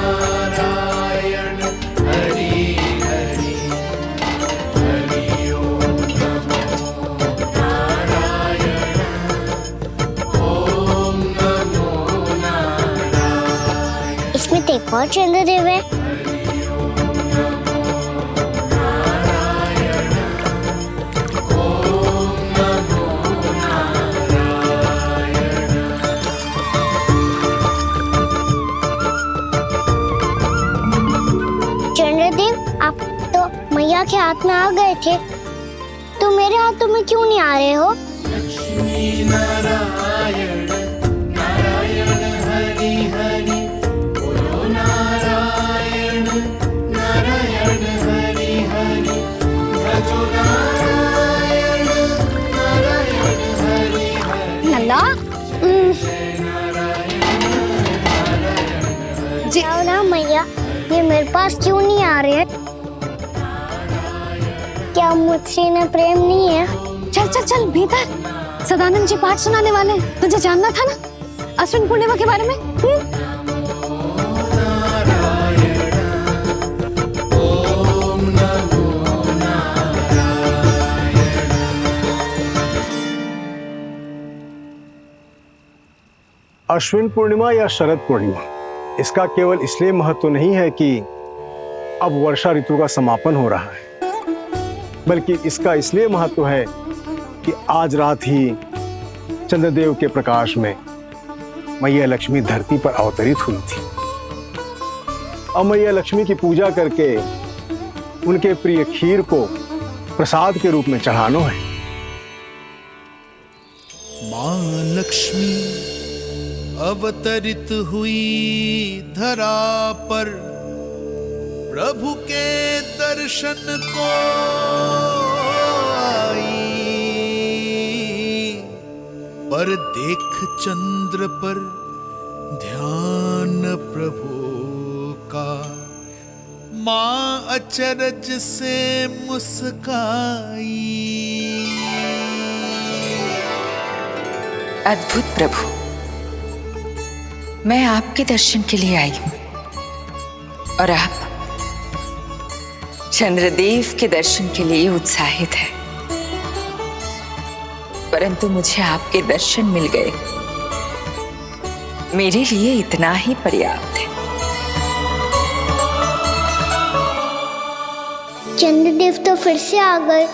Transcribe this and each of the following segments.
नारायण हरि हरि हरि ओम नमो नारायण ओम नमो नारायण। इसमें तो एक और चंद्रदेव है। चंद्रदेव, आप तो मैया के हाथ में आ गए थे, तो मेरे हाथों में क्यों नहीं आ रहे हो? लक्ष्मी नारायण नारायण हरि हरि बोलो नारायण नारायण हरि हरि भजो नारायण नारायण हरि हरि। नंदा, जी आओ ना मैया, ये मेरे पास क्यों नहीं आ रहे हैं? क्या मुझसे इन्हें प्रेम नहीं है? चल चल चल भीतर, सदानंद जी पाठ सुनाने वाले हैं। तुझे जानना था ना अश्विन पूर्णिमा के बारे में? अश्विन पूर्णिमा या शरद पूर्णिमा, इसका केवल इसलिए महत्व नहीं है कि अब वर्षा ऋतु का समापन हो रहा है, बल्कि इसका इसलिए महत्व है कि आज रात ही चंद्रदेव के प्रकाश में मैया लक्ष्मी धरती पर अवतरित हुई थी। अब मैया लक्ष्मी की पूजा करके उनके प्रिय खीर को प्रसाद के रूप में चढ़ाना है। माँ लक्ष्मी अवतरित हुई धरा पर, प्रभु के दर्शन को आई, पर देख चंद्र पर ध्यान प्रभु का, माँ अचरज से मुस्काई। अद्भुत प्रभु, मैं आपके दर्शन के लिए आई हूं और आप चंद्रदेव के दर्शन के लिए उत्साहित है, परंतु मुझे आपके दर्शन मिल गए, मेरे लिए इतना ही पर्याप्त है। चंद्रदेव तो फिर से आ गए,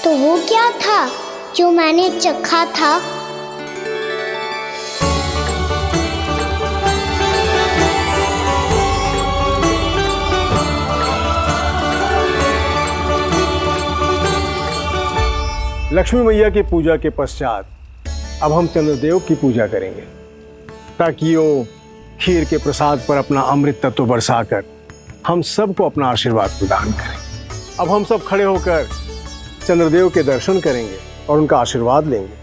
तो वो क्या था जो मैंने चखा था? लक्ष्मी मैया की पूजा के पश्चात अब हम चंद्रदेव की पूजा करेंगे, ताकि वो खीर के प्रसाद पर अपना अमृत तत्व बरसाकर हम सबको अपना आशीर्वाद प्रदान करें। अब हम सब खड़े होकर चंद्रदेव के दर्शन करेंगे और उनका आशीर्वाद लेंगे।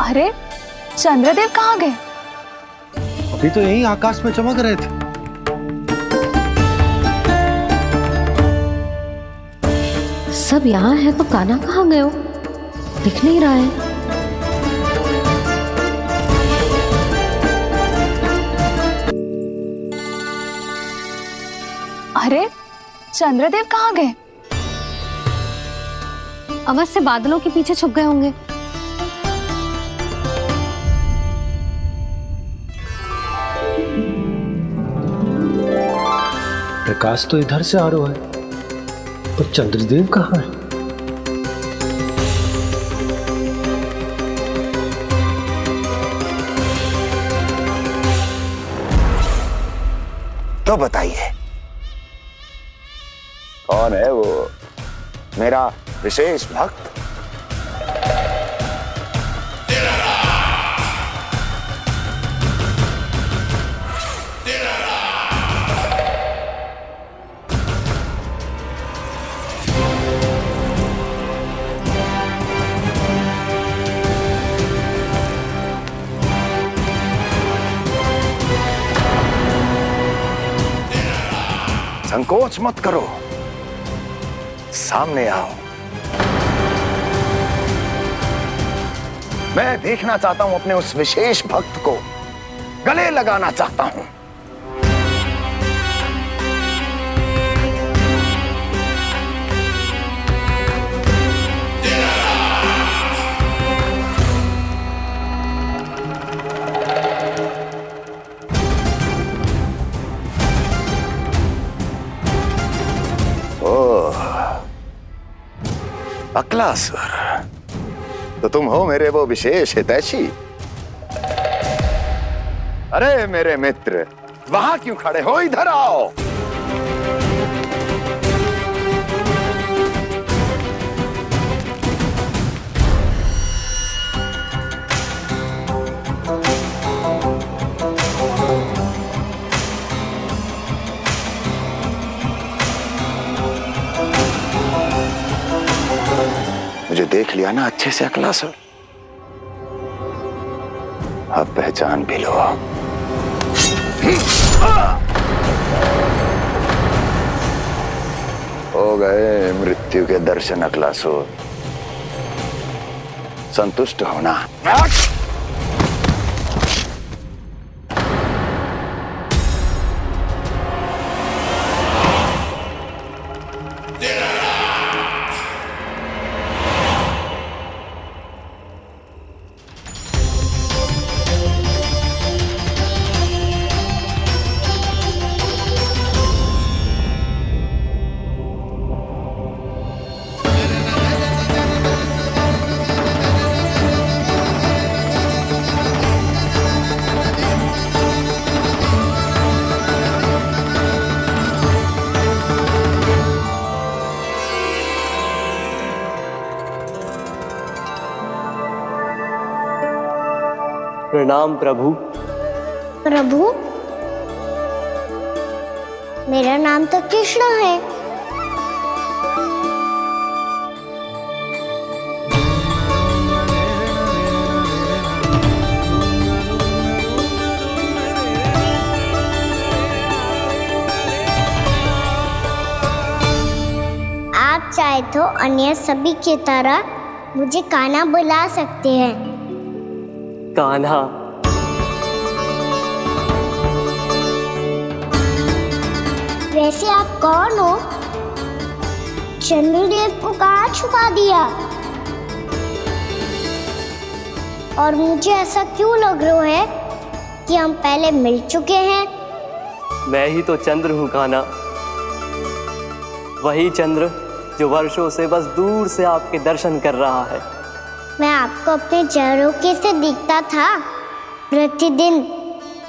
अरे चंद्रदेव कहाँ गए? अभी तो यही आकाश में चमक रहे थे। सब यहाँ है तो कान्हा कहाँ गए हो? दिख नहीं रहा है। अरे चंद्रदेव कहाँ गए? अवश्य बादलों के पीछे छुप गए होंगे। प्रकाश तो इधर से आ रहा है, पर चंद्रदेव कहाँ है? तो बताइए कौन है वो मेरा विशेष भक्त? संकोच मत करो, सामने आओ। मैं देखना चाहता हूं अपने उस विशेष भक्त को, गले लगाना चाहता हूं। अक्लासुर, तो तुम हो मेरे वो विशेष हितैषी। अरे मेरे मित्र, वहां क्यों खड़े हो, इधर आओ। मुझे देख लिया ना अच्छे से अक्लासुर? अब पहचान भी लो। हो गए मृत्यु के दर्शन अक्लासुर, संतुष्ट होना। प्रणाम प्रभु। प्रभु, मेरा नाम तो कृष्ण है। आप चाहे तो अन्य सभी की तरह मुझे कान्हा बुला सकते हैं। कान्हा? वैसे आप कौन हो? चंद्रदेव को कहाँ छुपा दिया? और मुझे ऐसा क्यों लग रहा है कि हम पहले मिल चुके हैं? मैं ही तो चंद्र हूँ कान्हा, वही चंद्र जो वर्षों से बस दूर से आपके दर्शन कर रहा है। मैं आपको अपने झरोखे से दिखता था प्रतिदिन,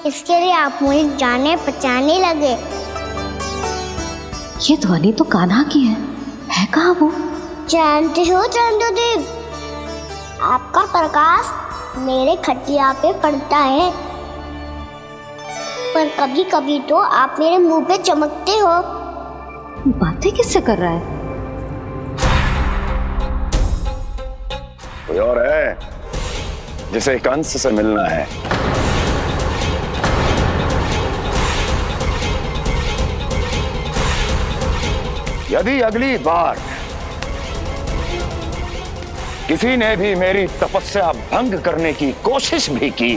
इसके लिए आप मुझे जाने पहचाने लगे। ये ध्वनि तो कान्हा की है कहाँ वो? जानते हो चंद्रदेव, आपका प्रकाश मेरे खटिया पे पड़ता है, पर कभी कभी तो आप मेरे मुंह पे चमकते हो। बातें किससे कर रहा है? कोई और है जिसे कंस से मिलना है? यदि अगली बार किसी ने भी मेरी तपस्या भंग करने की कोशिश भी की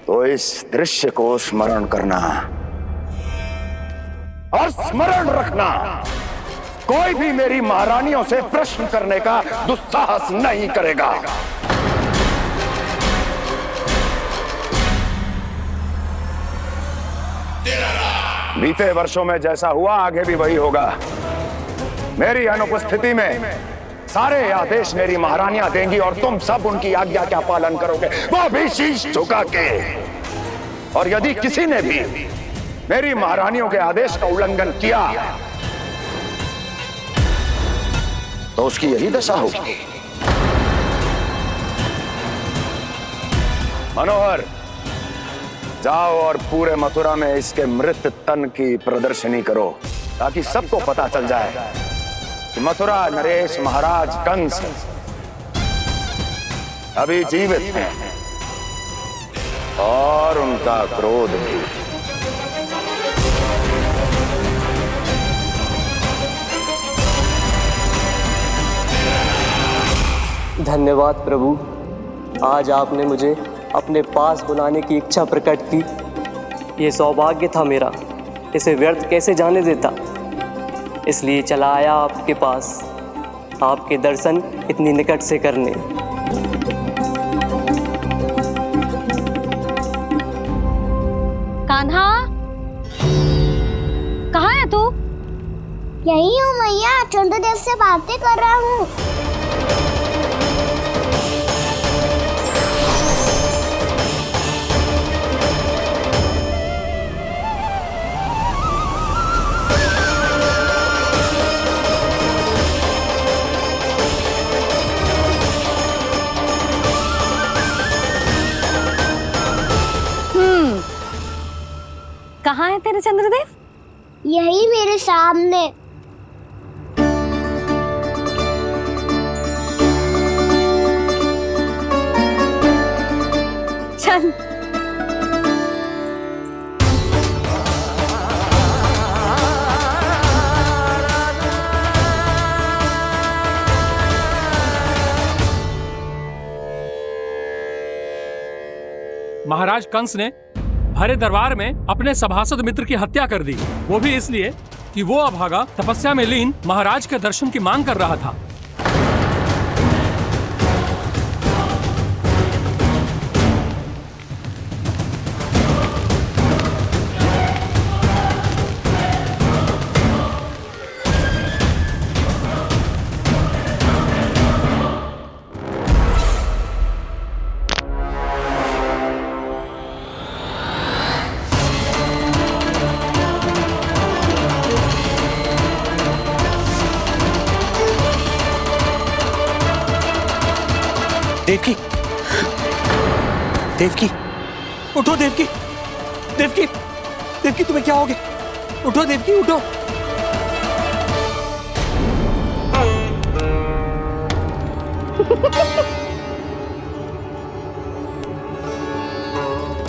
तो इस दृश्य को स्मरण करना और स्मरण रखना, कोई भी मेरी महारानियों से प्रश्न करने का दुस्साहस नहीं करेगा। बीते वर्षों में जैसा हुआ आगे भी वही होगा। मेरी अनुपस्थिति में सारे आदेश मेरी महारानियां देंगी और तुम सब उनकी आज्ञा का पालन करोगे, वो भी शीश झुका के। और यदि किसी ने भी मेरी महारानियों के आदेश का उल्लंघन किया तो उसकी यही दशा होगी। मनोहर, जाओ और पूरे मथुरा में इसके मृत तन की प्रदर्शनी करो, ताकि सबको पता चल जाए कि मथुरा नरेश महाराज कंस अभी जीवित हैं और उनका क्रोध भी। धन्यवाद प्रभु, आज आपने मुझे अपने पास बुलाने की इच्छा प्रकट की। ये सौभाग्य था मेरा, इसे व्यर्थ कैसे जाने देता। इसलिए चला आया आपके पास, आपके दर्शन इतनी निकट से करने। कान्हा, कहाँ है तू? यही हूँ मैया, चंद्रदेव से बातें कर रहा हूँ। कहाँ है तेरे चंद्रदेव? यही मेरे सामने। चल। महाराज कंस ने भरे दरबार में अपने सभासद मित्र की हत्या कर दी, वो भी इसलिए कि वो अभागा तपस्या में लीन महाराज के दर्शन की मांग कर रहा था। देवकी, देवकी, उठो देवकी, देवकी, देवकी तुम्हें क्या हो गया? उठो देवकी, उठो।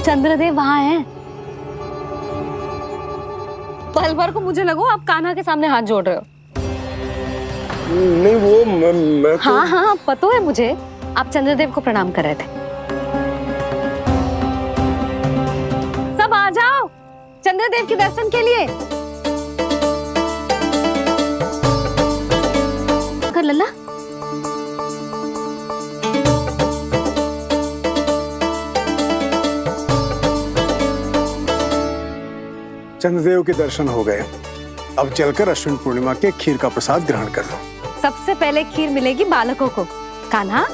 चंद्रदेव वहाँ हैं। पल भर को मुझे लगो आप कान्हा के सामने हाथ जोड़ रहे हो। नहीं वो मैं तो... हाँ हाँ पता है मुझे, आप चंद्रदेव को प्रणाम कर रहे थे। सब आ जाओ चंद्रदेव के दर्शन के लिए। कर लल्ला। चंद्रदेव के दर्शन हो गए, अब चलकर अश्विन पूर्णिमा के खीर का प्रसाद ग्रहण कर लो। सबसे पहले खीर मिलेगी बालकों को। कान्हा,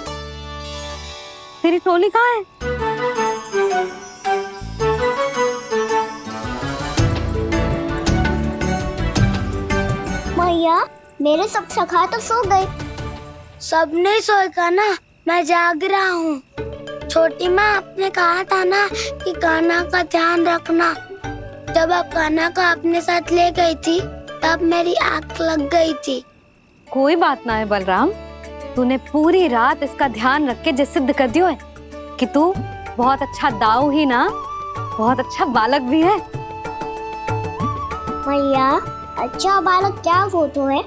तेरी टोली कहाँ है? मैया, मेरे सब सखा तो सो गए। सब नहीं सोए कान्हा, मैं जाग रहा हूँ। छोटी माँ आपने कहा था ना कि कान्हा का ध्यान रखना। जब आप कान्हा को अपने साथ ले गई थी तब मेरी आँख लग गई थी। कोई बात ना है बलराम, तूने पूरी रात इसका ध्यान रख के जो सिद्ध कर दियो है कि तू बहुत अच्छा दाऊ ही ना, बहुत अच्छा बालक भी है। मैया, अच्छा बालक क्या होता है?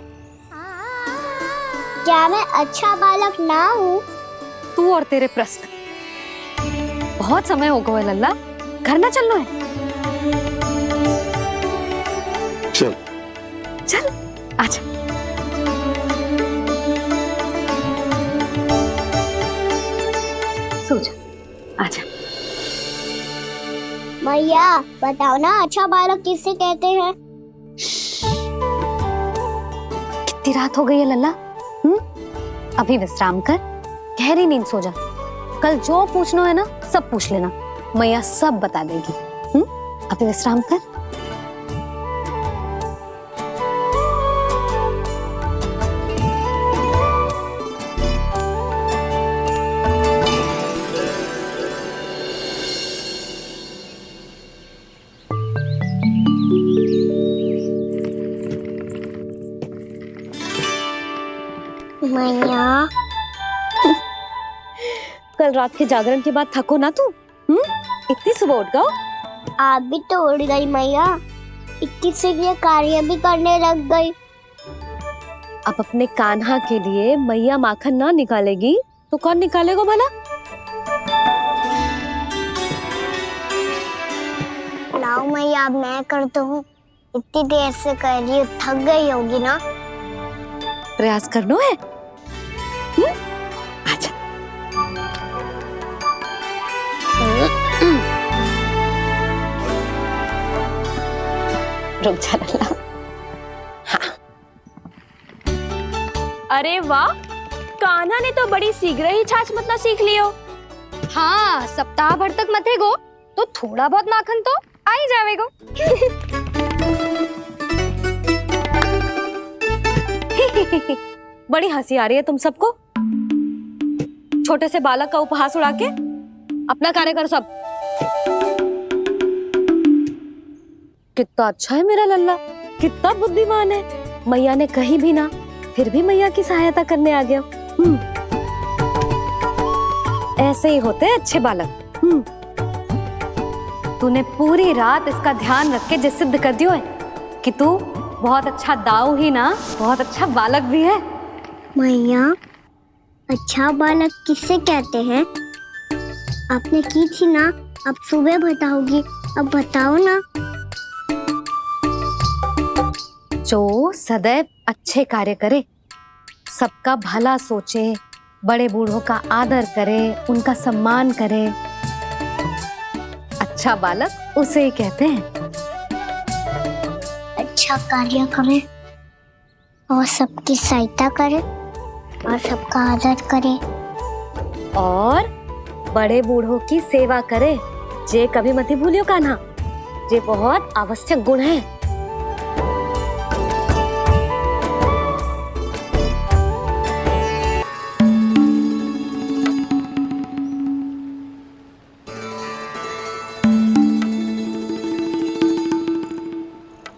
क्या मैं अच्छा बालक ना हूँ? तू और तेरे प्रश्न। बहुत समय हो गया लल्ला, घर ना चलना है। चल चल आजा। सो जा, आजा। मैया, बताओ ना अच्छा बालक किसे कहते हैं? कितनी रात हो गई है लल्ला? अभी विश्राम कर, गहरी नींद सो जा। कल जो पूछना है ना सब पूछ लेना, मैया सब बता देगी। अभी विश्राम कर। मैया, कल रात के जागरण के बाद थको ना तू? इतनी सुबह उठ गओ? आप भी तो उड़ गई मैया, इतनी से ये कार्य भी करने लग गई। अब अपने कान्हा के लिए मैया माखन ना निकालेगी तो कौन निकालेगा भला? लाओ मैया, अब मैं करता हूँ। इतनी देर से कर रही हूँ, थक गई होगी ना। प्रयास करना है। आजा। रुक जा लल्ला। अरे वाह, कान्हा ने तो बड़ी शीघ्र ही छाछ मतना सीख लियो। हाँ, सप्ताह भर तक मतेगो तो थोड़ा बहुत माखन तो आ ही जावेगो। बड़ी हंसी आ रही है तुम सबको। छोटे से बालक का उपहास उड़ा के अपना कार्य करो सब। कितना अच्छा है मेरा लल्ला, कितना बुद्धिमान है। मैया ने कही भी ना, फिर भी मैया की सहायता करने आ गया। ऐसे ही होते हैं अच्छे बालक। तूने पूरी रात इसका ध्यान रख के जिस सिद्ध कर दियो है कि तू बहुत अच्छा दाऊ ही ना, बहुत अच्छा बालक भी है। मैया, अच्छा बालक किससे कहते हैं? आपने की थी ना, अब सुबह बताओगी। अब बताओ ना। जो सदैव अच्छे कार्य करे, सबका भला सोचे, बड़े बूढ़ों का आदर करे, उनका सम्मान करे, अच्छा बालक उसे ही कहते हैं। अच्छा कार्य करे और सबकी सहायता करे और सबका आदर करे और बड़े बूढ़ों की सेवा करे। जे कभी मत भूलियो कान्हा, जे बहुत आवश्यक गुण है।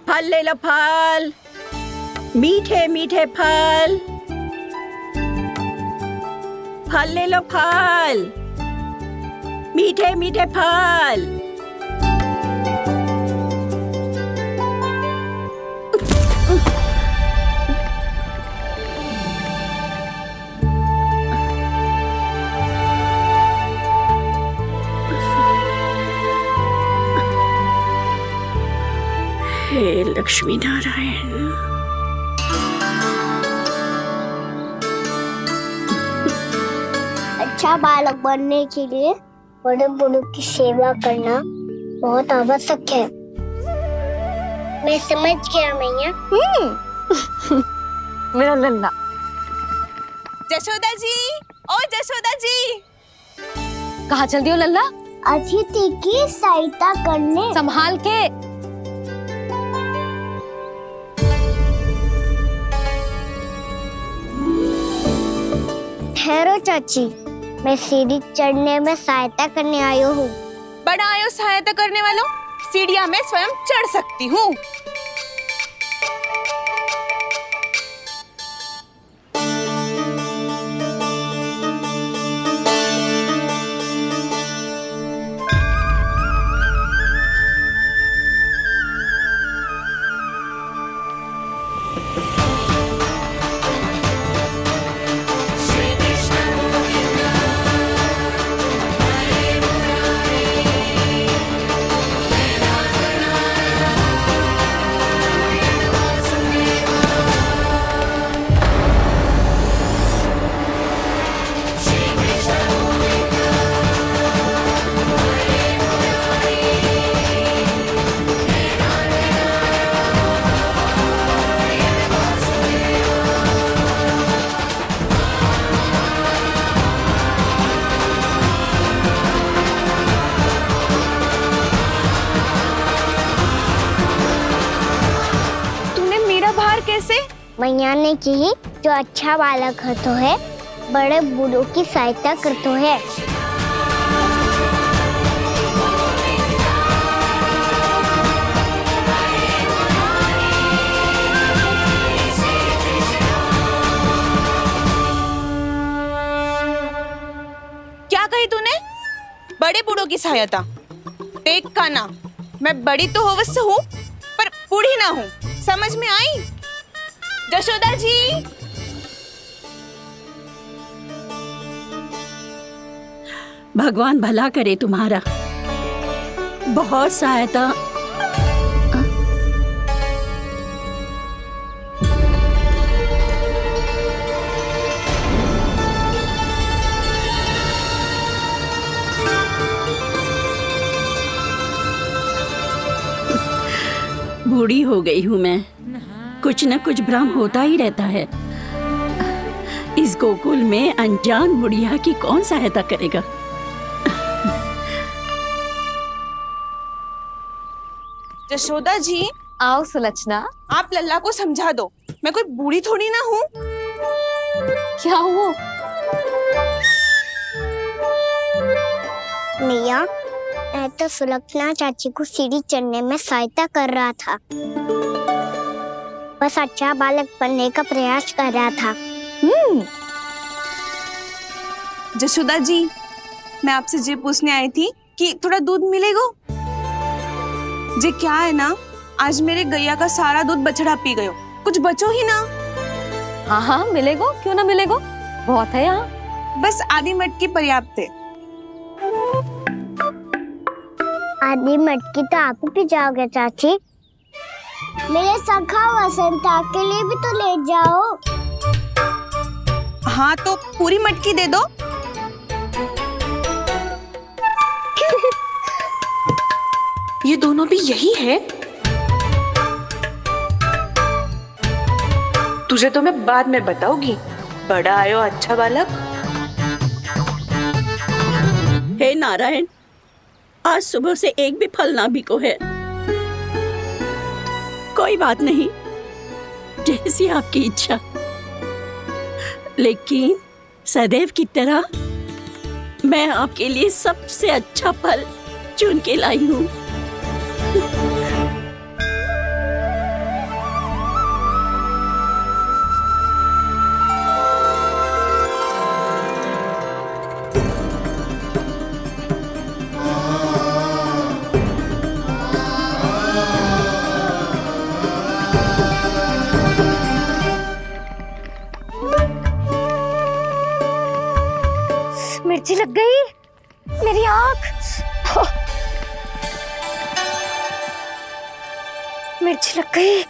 फल ले लो, फल, मीठे मीठे फल। फल ले लो, फल, मीठे मीठे फल। हे लक्ष्मी नारायण। अच्छा बालक बनने के लिए बड़े बूढ़ों की सेवा करना बहुत आवश्यक है। मैं समझ गया मैया। मेरा लल्ला। जशोदा जी, ओ जशोदा जी। कहाँ चल दियो लल्ला? अतिथि की सहायता करने। संभाल के। ठहरो चाची, मैं सीढ़ी चढ़ने में सहायता करने आई हूँ। बड़ा आयो सहायता करने वालों, सीढ़ियाँ मैं स्वयं चढ़ सकती हूँ। मैया ने की, जो अच्छा बालक होतो है बड़े बूढ़ों की सहायता करतो है। क्या कही तूने? बड़े बूढ़ों की सहायता? देख कान्हा, मैं बड़ी तो अवश्य हूँ पर बूढ़ी ना हूँ, समझ में आई? जशोदा जी, भगवान भला करे तुम्हारा। बहुत सहायता। बूढ़ी हो गई हूँ मैं, कुछ न कुछ भ्रम होता ही रहता है। इस गोकुल में अनजान बुढ़िया की कौन सहायता करेगा? जशोदा जी, आओ सुलक्षणा। आप लल्ला को समझा दो, मैं कोई बूढ़ी थोड़ी ना हूँ। क्या हुआ? मैया, मैं तो सुलक्षणा चाची को सीढ़ी चढ़ने में सहायता कर रहा था, बस अच्छा बालक बनने का प्रयास कर रहा था। जशोदा जी, मैं आपसे ये पूछने आई थी कि थोड़ा दूध मिलेगा? जे क्या है ना, आज मेरे गैया का सारा दूध बछड़ा पी गयो, कुछ बचो ही ना। हाँ हाँ मिलेगो, क्यों ना मिलेगो, बहुत है यहाँ। बस आधी मटकी पर्याप्त है। आधी मटकी तो आप ही पी जाओगे चाची, मेरे सखा वसंता के लिए भी तो ले जाओ। हाँ तो पूरी मटकी दे दो। ये दोनों भी यही है? तुझे तो मैं बाद में बताऊंगी। बड़ा आयो अच्छा बालक। हे नारायण, आज सुबह से एक भी फल ना बिको है। कोई बात नहीं, जैसी आपकी इच्छा, लेकिन सदैव की तरह मैं आपके लिए सबसे अच्छा फल चुन के लाई हूँ। मिर्ची लग गई मेरी आँख। मिर्ची लग गई।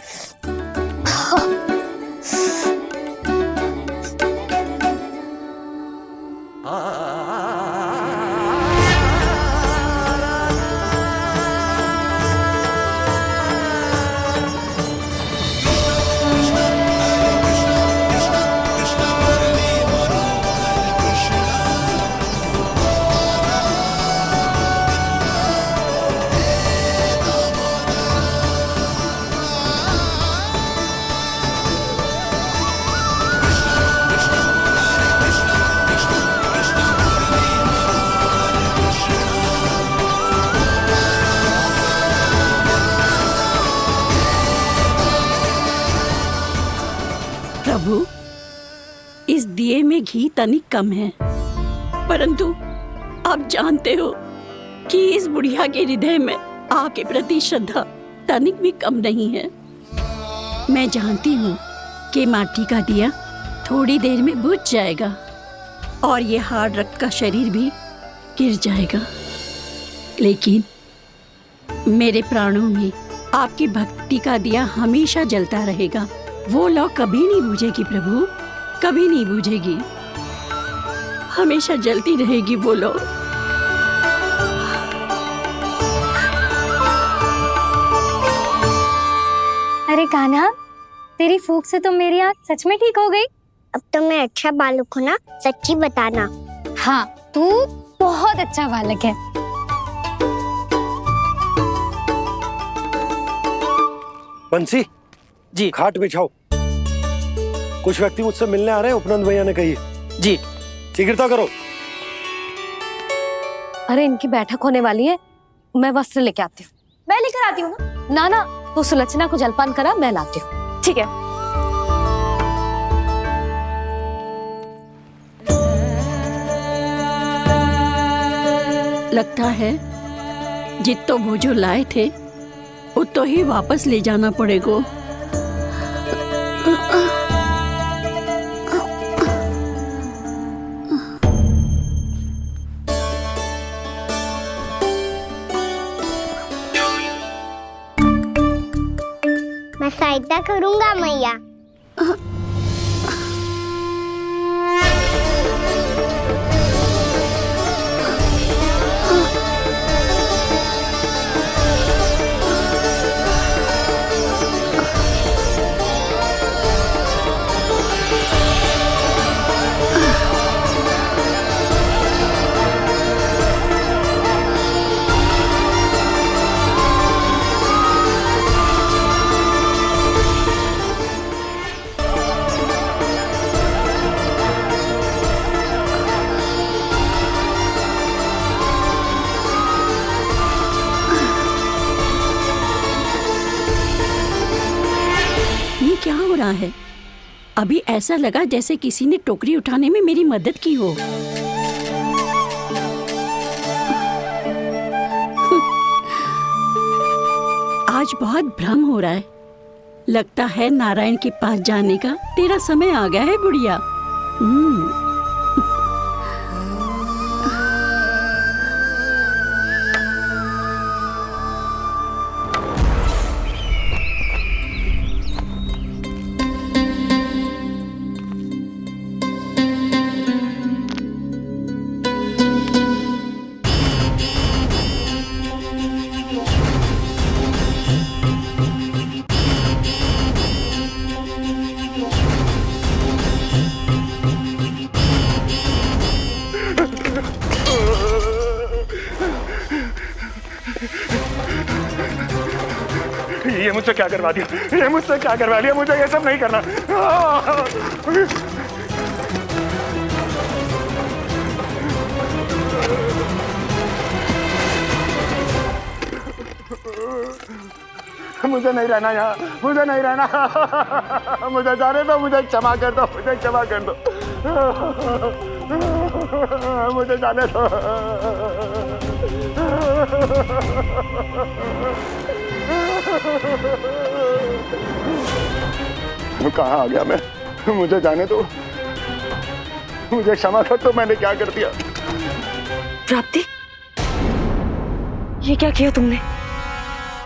प्रभु, इस दिए में घी तनिक कम है, परंतु आप जानते हो कि इस बुढ़िया के हृदय में आपके प्रति श्रद्धा तनिक भी कम नहीं है। मैं जानती हूँ कि माटी का दिया थोड़ी देर में बुझ जाएगा और ये हार्ड रक्त का शरीर भी गिर जाएगा, लेकिन मेरे प्राणों में आपकी भक्ति का दिया हमेशा जलता रहेगा। वो लौ कभी नहीं बुझेगी प्रभु, कभी नहीं बुझेगी, हमेशा जलती रहेगी वो लौ। अरे कान्हा, तेरी फूंक से तो मेरी आँख सच में ठीक हो गई। अब तो मैं अच्छा बालक हूँ ना, सच्ची बताना। हाँ, तू बहुत अच्छा बालक है। बंसी जी। खाट बिछाओ, कुछ व्यक्ति मुझसे मिलने आ रहे हैं, उपनंद भैया ने कही। जी। शीघ्रता करो। अरे इनकी बैठक होने वाली है, मैं वस्त्र लेके आती हूँ। मैं लेकर आती हूँ ना। ना तू सुलक्षणा को जलपान करा, मैं लाती हूँ। ठीक है। लगता है जितो वो जो लाए थे उतो ही वापस ले जाना पड़ेगा। मैं सहायता करूंगा मैया। क्या हो रहा है? अभी ऐसा लगा जैसे किसी ने टोकरी उठाने में मेरी मदद की हो। आज बहुत भ्रम हो रहा है। लगता है नारायण के पास जाने का तेरा समय आ गया है बुढ़िया। ये मुझसे क्या करवा दिया? ये मुझसे क्या करवा लिया? मुझे ये सब नहीं करना। मुझे नहीं रहना यहाँ, मुझे नहीं रहना। मुझे जाने दो, मुझे क्षमा कर दो, मुझे क्षमा कर दो, मुझे जाने दो। कहाँ आ गया मैं? मुझे जाने दो, मुझे क्षमा कर दो। मैंने क्या कर दिया? प्राप्ति, ये क्या किया तुमने?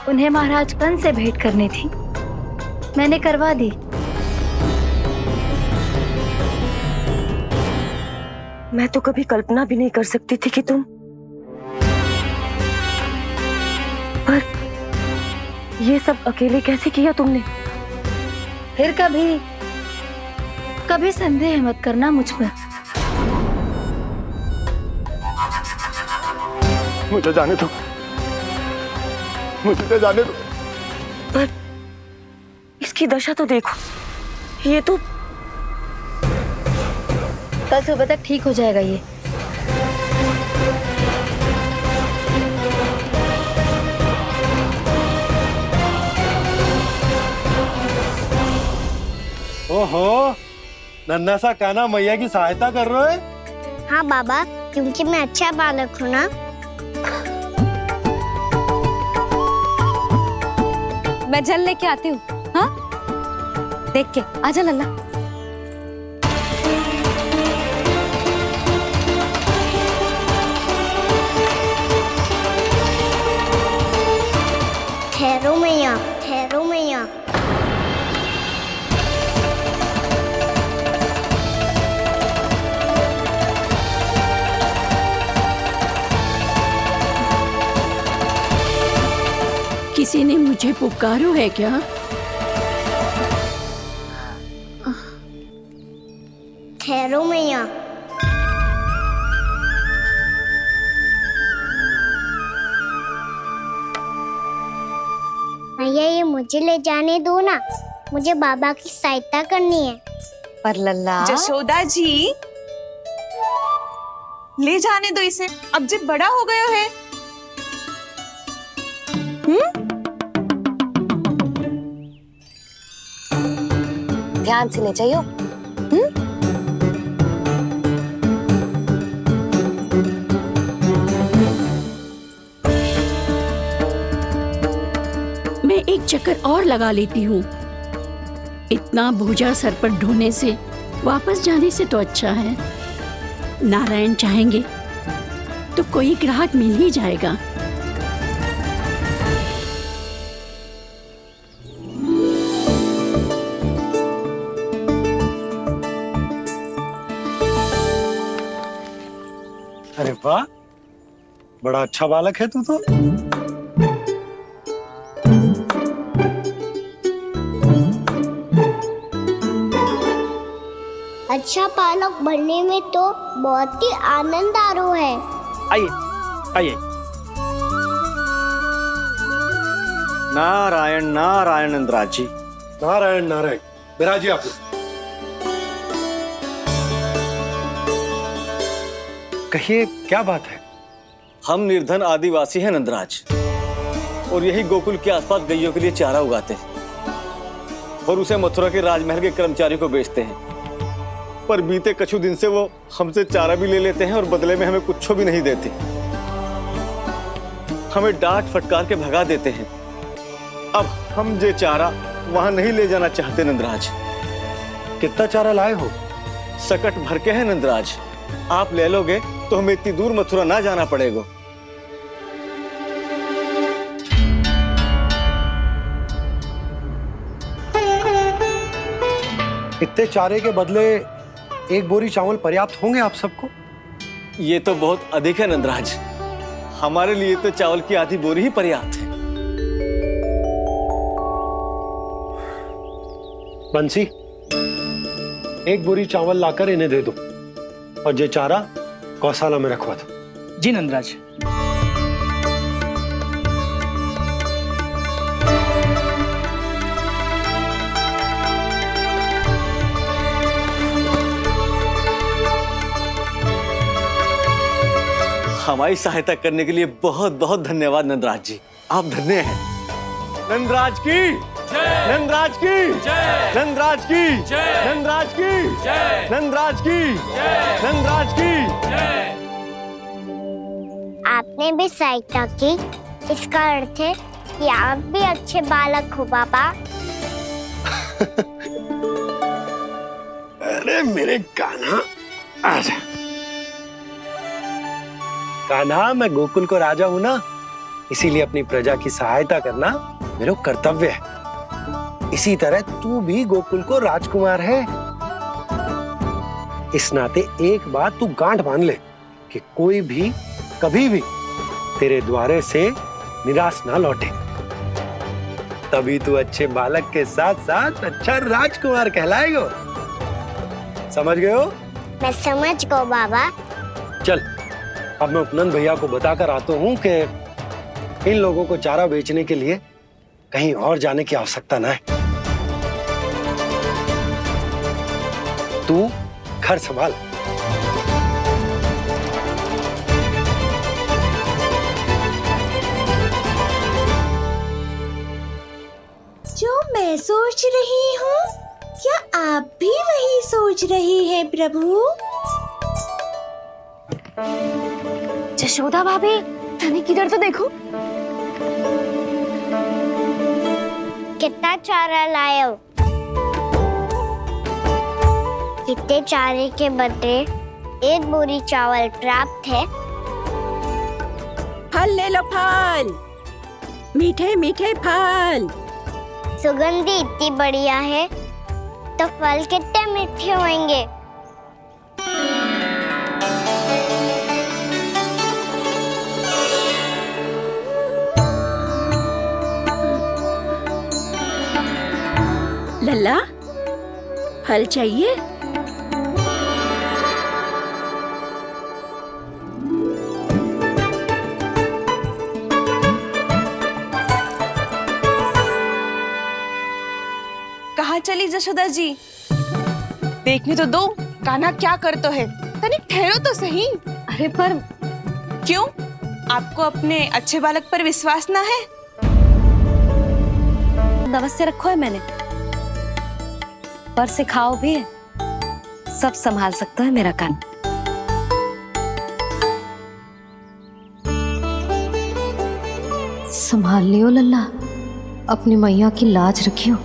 उन्हें महाराज कंस से भेंट करनी थी, मैंने करवा दी। मैं तो कभी कल्पना भी नहीं कर सकती थी कि तुम, पर ये सब अकेले कैसे किया तुमने? फिर कभी संदेह मत करना मुझ पर। मुझे जाने दो, मुझे जाने दो। पर इसकी दशा तो देखो, ये तो कल सुबह तक ठीक हो जाएगा ये। ओहो, नन्हा सा कान्हा मैया की सहायता कर रहे हो? हाँ बाबा, क्योंकि मैं अच्छा बालक हूँ ना। मैं जल लेके आती हूँ। हाँ, देख के आजा लल्ला। ठहरो मैया, ठहरो मैया। किसी ने मुझे पुकारो है क्या? ठहरो मैया। मैया, ये मुझे ले जाने दो ना, मुझे बाबा की सहायता करनी है। पर लल्ला। जशोदा जी, ले जाने दो इसे, अब जब बड़ा हो गया है। ध्यान से ले जाइयो। मैं एक चक्कर और लगा लेती हूँ। इतना बोझा सर पर ढोने से वापस जाने से तो अच्छा है। नारायण चाहेंगे तो कोई ग्राहक मिल ही जाएगा। वाह, बड़ा अच्छा बालक है तू तो। अच्छा पालक बनने में तो बहुत ही आनंद आ रहा है। आइए आइए। नारायण नारायण नंदराज जी। नारायण नारायण। बिराजिए आप। कहिए क्या बात है? हम निर्धन आदिवासी हैं नंदराज, और यही गोकुल के आसपास गैयों के लिए चारा उगाते हैं और उसे मथुरा के राजमहल के कर्मचारी को बेचते हैं। पर बीते कुछ दिन से वो हमसे चारा भी ले लेते हैं और बदले में हमें कुछ भी नहीं देते। हमें डांट फटकार के भगा देते हैं। अब हम ये चारा वहां नहीं ले जाना चाहते नंदराज। कितना चारा लाए हो? सकट भर के है नंदराज। आप ले लोगे तो हमें इतनी दूर मथुरा ना जाना पड़ेगा। इतने चारे के बदले एक बोरी चावल पर्याप्त होंगे आप सबको? ये तो बहुत अधिक है नंदराज। हमारे लिए तो चावल की आधी बोरी ही पर्याप्त है। बंसी, एक बोरी चावल लाकर इन्हें दे दो और ये चारा गौशाला में रखवा दो। जी नंदराज। हमारी सहायता करने के लिए बहुत बहुत धन्यवाद नंदराज जी। आप धन्य हैं। नंदराज की जय, नंदराज की जय, नंदराज की जय, नंदराज की जय, नंदराज की जय, नंदराज की जय। आपने भी सहायता की, इसका अर्थ है कि आप भी अच्छे बालक हो पापा। अरे मेरे कान्हा, आजा। कान्हा, मैं गोकुल को राजा हूं ना, इसीलिए अपनी प्रजा की सहायता करना मेरा कर्तव्य है। इसी तरह तू भी गोकुल को राजकुमार है। इस नाते एक बात तू गांठ बांध ले कि कोई भी कभी भी तेरे द्वारे से निराश ना लौटे। तभी तू अच्छे बालक के साथ साथ अच्छा राजकुमार कहलाएगा। समझ गए हो? मैं समझ गया बाबा। चल, अब मैं उपनंद भैया को बताकर आता हूँ कि इन लोगों को चारा बेचने के लिए कहीं और जाने की आवश्यकता ना है। तू घर संभाल। जो मैं सोच रही हूँ, क्या आप भी वही सोच रही हैं प्रभु? जशोदा भाभी, तनिक इधर तो देखो। कितना चारा लाए हो? कितने चारे के बदले एक बोरी चावल प्राप्त है। फल ले लो, फल, मीठे मीठे फल। सुगंधी इतनी बढ़िया है तो फल कितने मीठे होंगे। लल्ला, फल चाहिए? कहाँ चली जशोदा जी? देखने तो दो कान्हा क्या करते है। तनिक ठहरो तो सही। अरे पर क्यों? आपको अपने अच्छे बालक पर विश्वास ना है? नवस्य रखो है मैंने, पर सिखाओ भी है। सब संभाल सकता है मेरा कान। संभाल लियो लल्ला, अपनी मैया की लाज रखियो।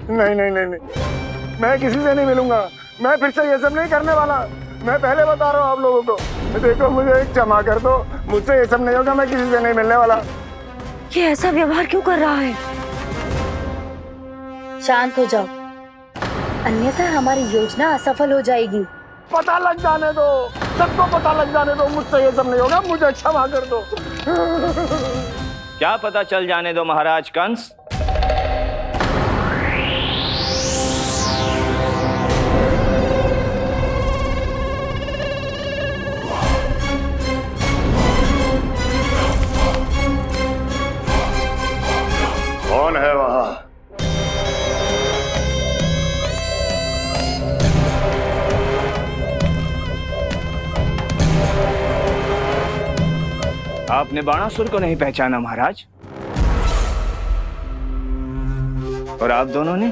नहीं नहीं नहीं नहीं, मैं किसी से नहीं मिलूंगा। मैं फिर से ये सब नहीं करने वाला। मैं पहले बता रहा हूँ आप लोगों को। देखो मुझे एक क्षमा कर दो, मुझसे ये सब नहीं होगा। मैं किसी से नहीं मिलने वाला। ये ऐसा व्यवहार क्यों कर रहा है? शांत हो जाओ, अन्यथा हमारी योजना असफल हो जाएगी। पता लग जाने दो, सबको पता लग जाने दो, मुझसे ये सब नहीं होगा। मुझे क्षमा कर दो। क्या पता चल जाने दो महाराज कंस? कौन है वहां? आपने बाणासुर को नहीं पहचाना महाराज? और आप दोनों ने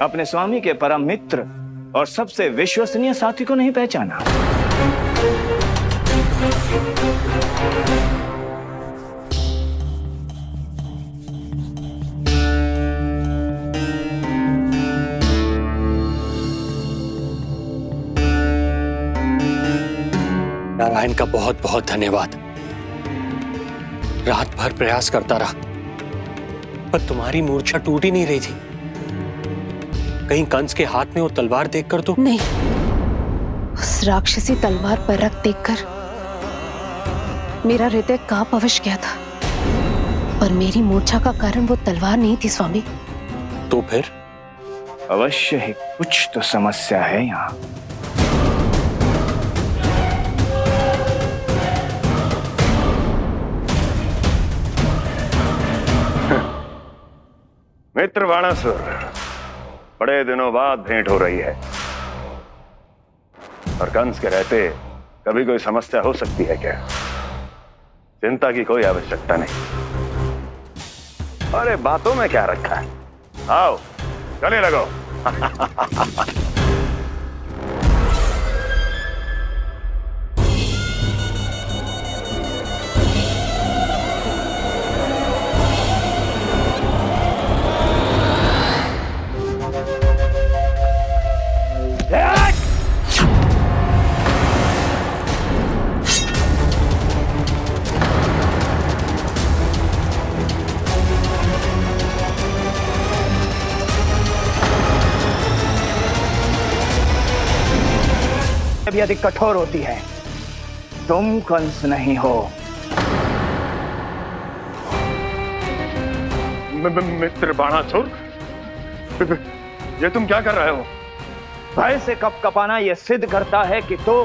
अपने स्वामी के परम मित्र और सबसे विश्वसनीय साथी को नहीं पहचाना? नारायण का बहुत बहुत धन्यवाद। रात भर प्रयास करता रहा, पर तुम्हारी मूर्छा टूट ही नहीं रही थी। कहीं कंस के हाथ में वो तलवार देखकर तो नहीं, उस राक्षसी तलवार पर रख देखकर मेरा हृदय कांप अवश्य गया था, पर मेरी मूर्छा का कारण वो तलवार नहीं थी स्वामी। तो फिर? अवश्य ही कुछ तो समस्या है यहाँ। मित्र बाणासुर, बड़े दिनों बाद भेंट हो रही है और कंस के रहते कभी कोई समस्या हो सकती है क्या? चिंता की कोई आवश्यकता नहीं। अरे बातों में क्या रखा है? आओ गले लगो। भी अधिक कठोर होती है। तुम कंस नहीं हो। मित्र बाणासुर, ये तुम क्या कर रहे हो? भय से कपकपाना यह सिद्ध करता है कि तो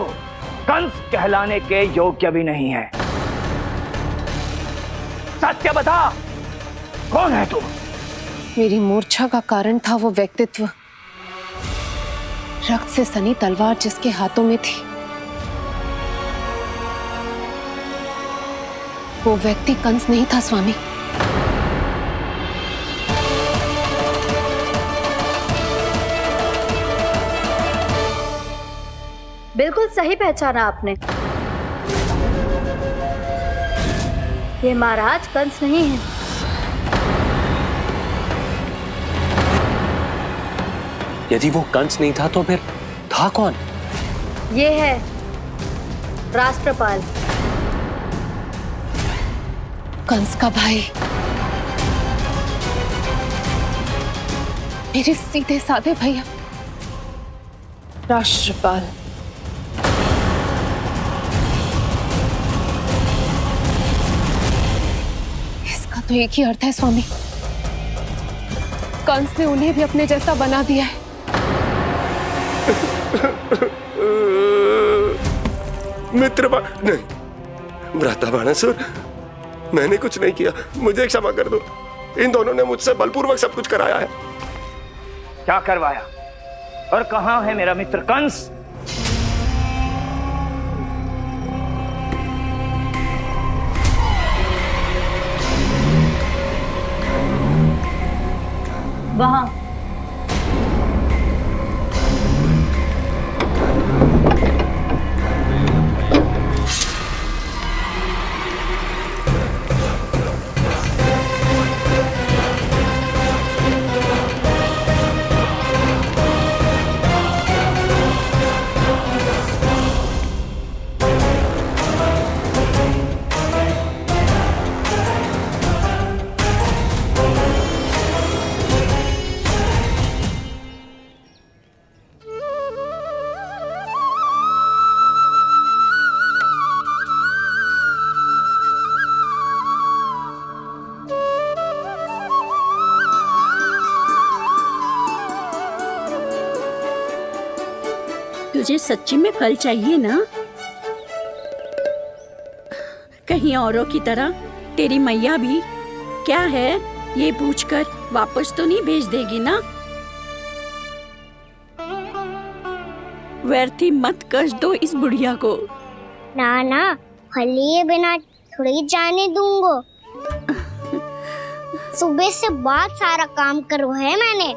कंस कहलाने के योग्य भी नहीं है। सत्य बता, कौन है तू? मेरी मूर्छा का कारण था वो व्यक्तित्व, रक्त से सनी तलवार जिसके हाथों में थी। वो व्यक्ति कंस नहीं था स्वामी। बिल्कुल सही पहचाना आपने। ये महाराज कंस नहीं है। यदि वो कंस नहीं था तो फिर था कौन? ये है राष्ट्रपाल, कंस का भाई, मेरे सीधे साधे भैया राष्ट्रपाल। इसका तो एक ही अर्थ है स्वामी, कंस ने उन्हें भी अपने जैसा बना दिया है। मित्र नहीं, भ्राता बाणासुर, मैंने कुछ नहीं किया, मुझे क्षमा कर दो। इन दोनों ने मुझसे बलपूर्वक सब कुछ कराया है। क्या करवाया? और कहां है मेरा मित्र कंस? वहां। तुझे सच्ची में फल चाहिए ना? कहीं औरों की तरह तेरी मैया भी क्या है ये पूछकर वापस तो नहीं भेज देगी ना? व्यर्थ ही मत कष्ट दो इस बुढ़िया को। ना ना, फल लिए बिना थोड़ी जाने दूंगा। सुबह से बहुत सारा काम करो है मैंने।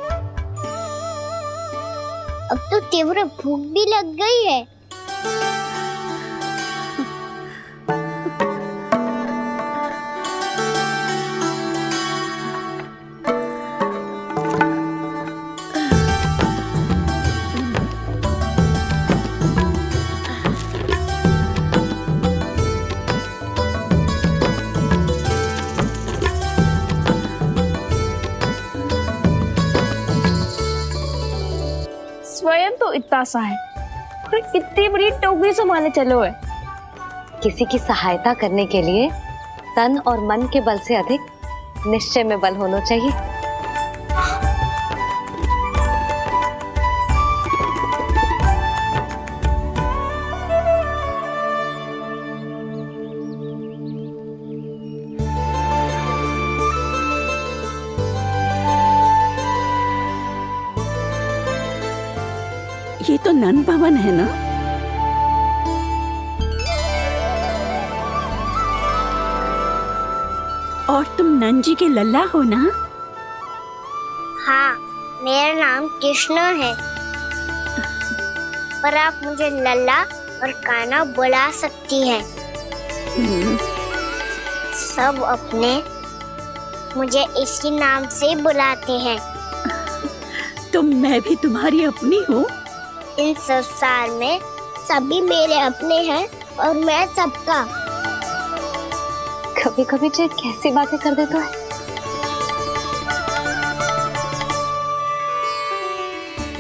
अब तो तीव्र भूख भी लग गई है। स्वयं तो इतना सा है, कोई कितनी बड़ी टोकरी संभाले चलो है। किसी की सहायता करने के लिए तन और मन के बल से अधिक निश्चय में बल होना चाहिए। ये तो नन भवन है ना? और तुम नन जी के लल्ला हो ना? हाँ, मेरा नाम कृष्ण है, पर आप मुझे लल्ला और कान्हा बुला सकती हैं। सब अपने मुझे इसी नाम से बुलाते हैं। तो मैं भी तुम्हारी अपनी हूँ। इन संसार में सभी मेरे अपने हैं और मैं सबका। कभी कभी जो कैसी बातें कर देता है।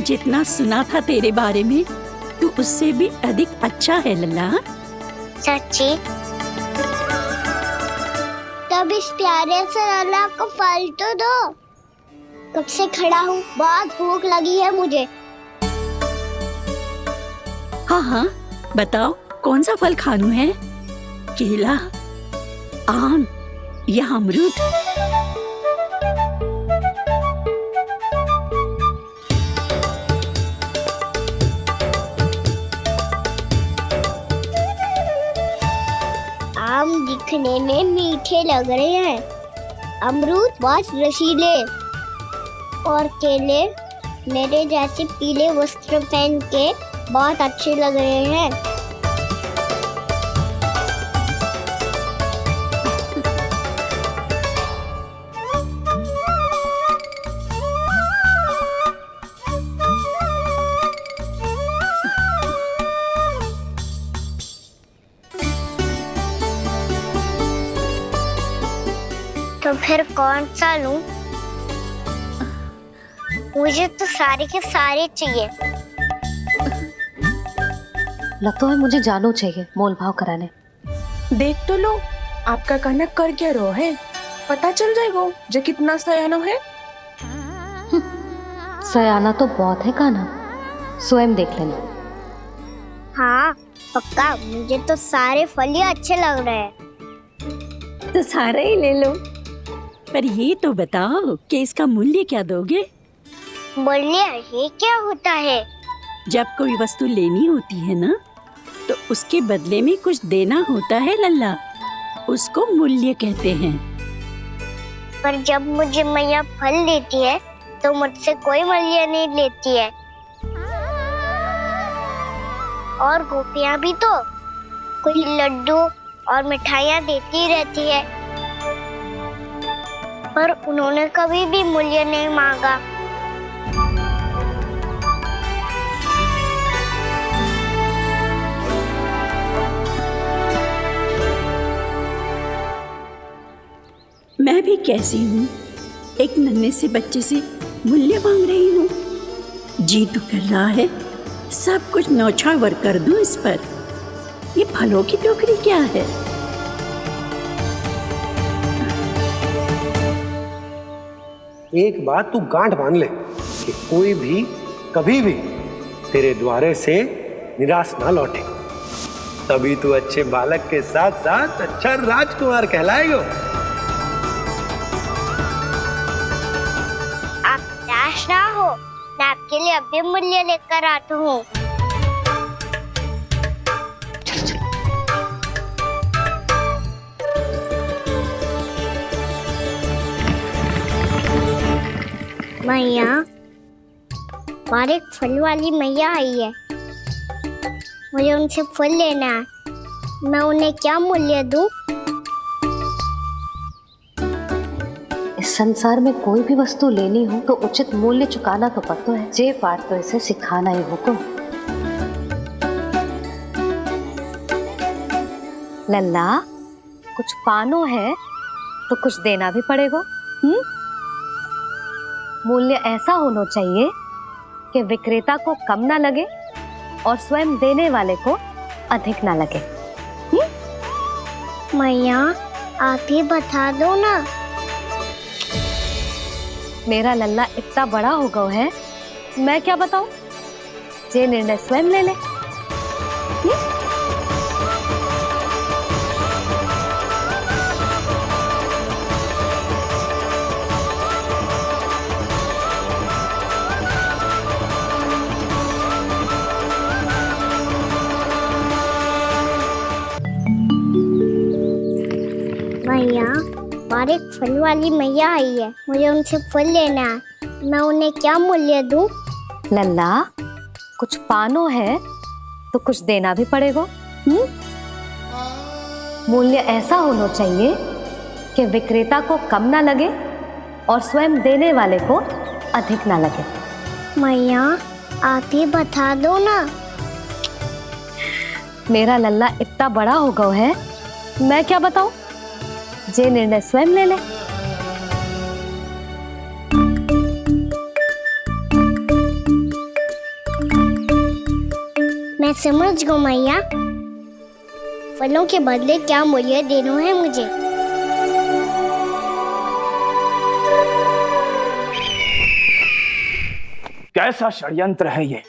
जितना सुना था तेरे बारे में, तू उससे भी अधिक अच्छा है लल्ला। सच्ची? तब इस प्यारे से लल्ला को फल तो दो। कब से खड़ा हूँ, बहुत भूख लगी है मुझे। हाँ हाँ, बताओ कौन सा फल खानू है? केला, आम या अमरूद? आम दिखने में मीठे लग रहे हैं, अमरूद बहुत रसीले और केले मेरे जैसे पीले वस्त्र पहन के बहुत अच्छे लग रहे हैं। तो फिर कौन सा लूं? मुझे तो सारे के सारे चाहिए। लगता है मुझे जानो चाहिए मोल भाव कराने। देख तो लो, आपका कहना कर क्या रो है, पता चल जाएगा जो कितना सयाना है। सयाना तो बहुत है कान्हा, स्वयं देख लेना। हाँ पक्का, मुझे तो सारे फल ही अच्छे लग रहे हैं। तो सारे ही ले लो। पर ये तो बताओ कि इसका मूल्य क्या दोगे? मूल्य ये क्या होता है? जब कोई वस्तु लेनी होती है ना, तो उसके बदले में कुछ देना होता है लल्ला, उसको मूल्य कहते हैं। पर जब मुझे मैया फल देती है तो मुझसे कोई मूल्य नहीं लेती है। और गोपियां भी तो कोई लड्डू और मिठाइयाँ देती रहती है, पर उन्होंने कभी भी मूल्य नहीं मांगा। मैं भी कैसी हूँ, एक नन्हे से बच्चे से मूल्य मांग रही हूँ। जी तो कर रहा है सब कुछ न्यौछावर कर दूं इस पर। ये फलों की टोकरी क्या है? एक बात तू गांठ बांध ले कि कोई भी कभी भी तेरे द्वारे से निराश ना लौटे, तभी तू अच्छे बालक के साथ साथ अच्छा राजकुमार कहलाएगा। आप निराश ना हो, मैं आपके लिए अभी मूल्य लेकर आता हूँ। मैया, हमारे एक फल वाली मैया आई है, मुझे उनसे फल लेना है। मैं उन्हें क्या मूल्य दूं? इस संसार में कोई भी वस्तु लेनी हो तो उचित मूल्य चुकाना तो पड़ता है। जे पाठ तो इसे सिखाना ही हुक्म। लल्ला, कुछ पानो है तो कुछ देना भी पड़ेगा। मूल्य ऐसा होना चाहिए कि विक्रेता को कम ना लगे और स्वयं देने वाले को अधिक ना लगे। मैया, आप ही बता दो ना। मेरा लल्ला इतना बड़ा हो गया है, मैं क्या बताऊं? ये निर्णय स्वयं ले ले। मैया, हमारे एक फल वाली मैया आई है, मुझे उनसे फल लेना है। मैं उन्हें क्या मूल्य दूं? लल्ला, कुछ पानो है तो कुछ देना भी पड़ेगा। मूल्य ऐसा होना चाहिए कि विक्रेता को कम ना लगे और स्वयं देने वाले को अधिक ना लगे। मैया, आप ही बता दो ना। मेरा लल्ला इतना बड़ा हो गया है, मैं क्या बताऊं? जे निर्णय स्वयं ले ले। मैं समझ गई मैया, फलों के बदले क्या मूल्य देना है मुझे। कैसा षड्यंत्र है ये?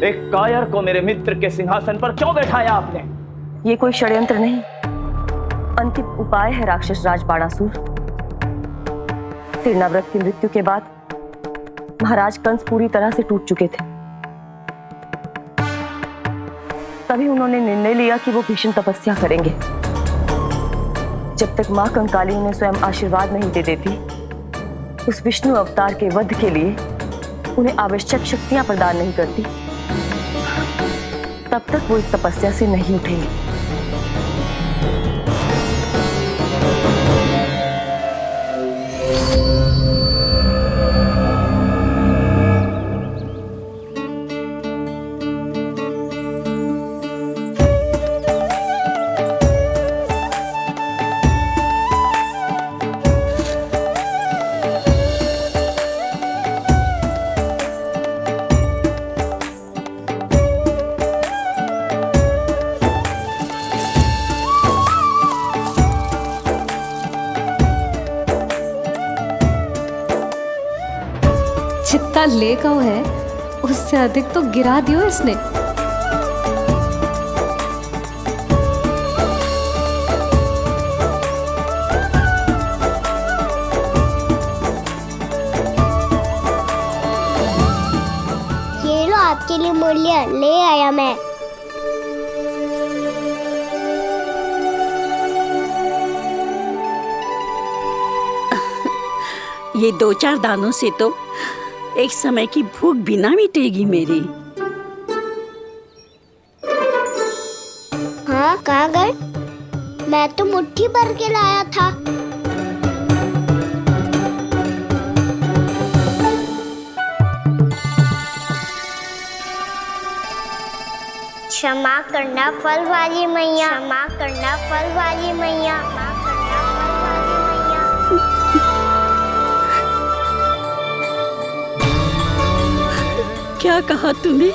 एक कायर को मेरे मित्र के सिंहासन पर क्यों बैठाया आपने? ये कोई षड्यंत्र नहीं, अंतिम उपाय है राक्षस राज बाणासुर। तीर्णाव्रत की मृत्यु के बाद महाराज कंस पूरी तरह से टूट चुके थे। तभी उन्होंने निर्णय लिया कि वो भीषण तपस्या करेंगे। जब तक मां कंकाली उन्हें स्वयं आशीर्वाद नहीं दे देती, उस विष्णु अवतार के वध के लिए उन्हें आवश्यक शक्तियां प्रदान नहीं करती, तब तक वो इस तपस्या से नहीं उठेंगे। जितना ले गया है उससे अधिक तो गिरा दियो इसने। ये लो आपके लिए मूल्य, ले आया मैं। ये 2-4 दानों से तो एक समय की भूख भी ना मिटेगी मेरी। हाँ, कहाँ गए? मैं तो मुट्ठी भर के लाया था। क्षमा करना फल वाली मैया, क्षमा करना फल वाली मैया, क्षमा करना फल वाली मैया। क्या कहा तूने?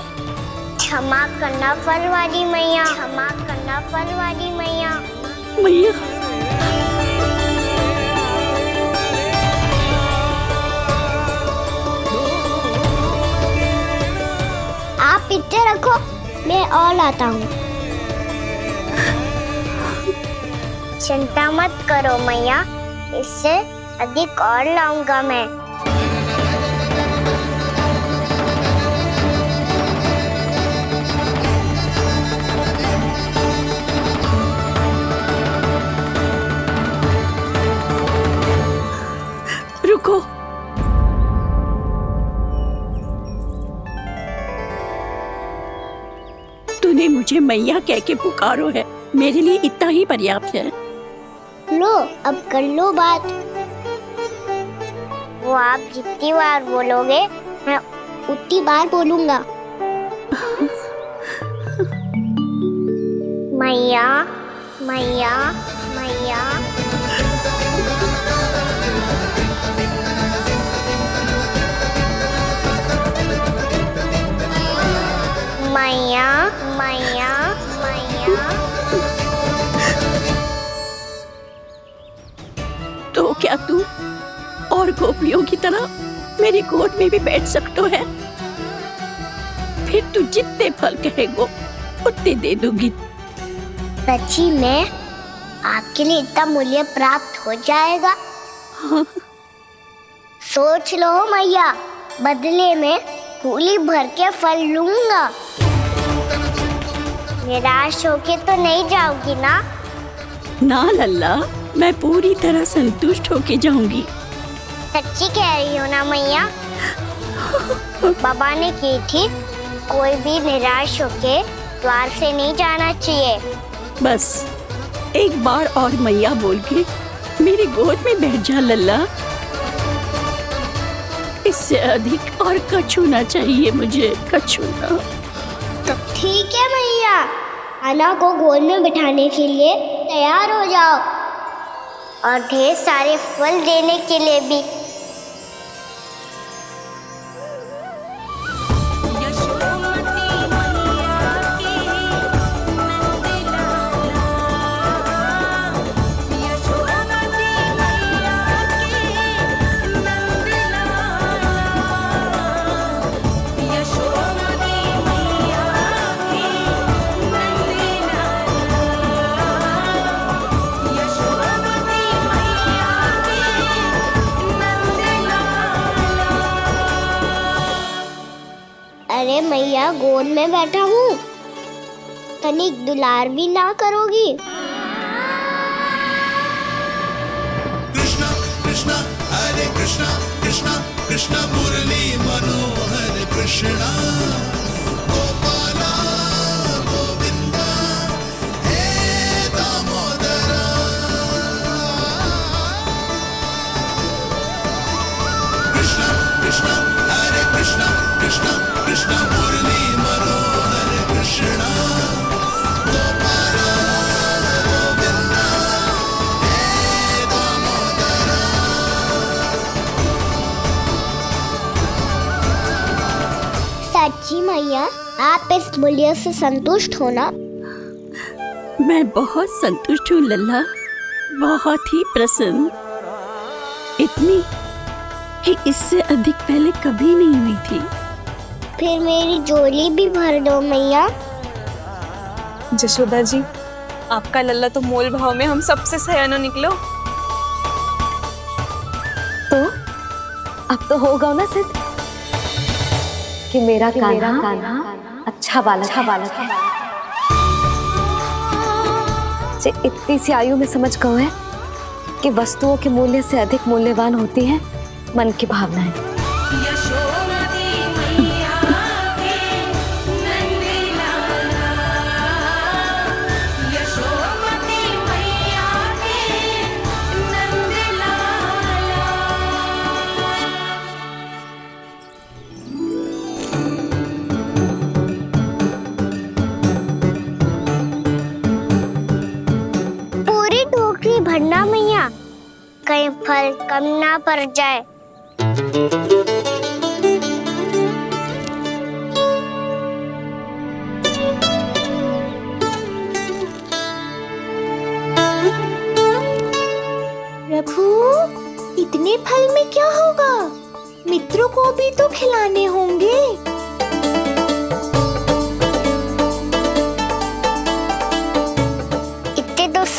क्षमा करना फल वाली मैया, क्षमा करना फल वाली मैया। मैया, आप इतने रखो, लाता हूँ। चिंता मत करो मैया, इससे अधिक और लाऊंगा मैं। रुको, तूने मुझे मैया कह के पुकारो है, मेरे लिए इतना ही पर्याप्त है। लो अब कर लो बात। वो आप जितनी बार बोलोगे मैं उतनी बार बोलूंगा। मैया मैया मैया। मैया मैया मैया। तो क्या तू और गोपियों की तरह मेरी गोद में भी बैठ सकते है? फिर तू जितने फल कहेगो उतने दे दूंगी। सच्ची में आपके लिए इतना मूल्य प्राप्त हो जाएगा? हाँ। सोच लो मैया, बदले में फूली भर के फल लूंगा। निराश होके तो नहीं जाओगी ना? ना लल्ला, मैं पूरी तरह संतुष्ट होके जाऊंगी। सच्ची कह रही हो ना मैया? बाबा ने की थी, कोई भी निराश होके द्वार से नहीं जाना चाहिए। बस एक बार और मैया बोल के मेरी गोद में बैठ जा लल्ला। इससे अधिक और कछु ना चाहिए मुझे, कछु ना। तो ठीक है मैया, अन्ना को गोद में बिठाने के लिए तैयार हो जाओ और ढेर सारे फल देने के लिए भी। अरे मैया, गोद में बैठा हूँ, तनिक दुलार भी ना करोगी? कृष्णा कृष्णा हरे कृष्णा कृष्णा कृष्णा मुरली मनोहर कृष्णा गोपाला गोविंदा हे दामोदरा। कृष्णा कृष्णा हरे कृष्णा कृष्णा कृष्णा मुरली मनोहर कृष्णा गोपाला गोविंदा हे दामोदरा। सच्ची मैया, आप इस मूल्य से संतुष्ट हो ना? मैं बहुत संतुष्ट हूँ लल्ला, बहुत ही प्रसन्न। इतनी कि इससे अधिक पहले कभी नहीं हुई थी। फिर मेरी झोली भी भर दो मैया। जशोदा जी, आपका लल्ला तो मोल भाव में हम सबसे सयाना निकलो। तो अब तो होगा ना सिद्ध कि मेरा कान्हा अच्छा बालक है। जे इतनी सी आयु में समझ गए है कि वस्तुओं के मूल्य से अधिक मूल्यवान होती है मन की भावनाएं। पूरी टोकरी भरना मैया, कहीं फल कम ना पड़ जाए। प्रभु, इतने फल में क्या होगा? मित्रों को भी तो खिलाने होंगे।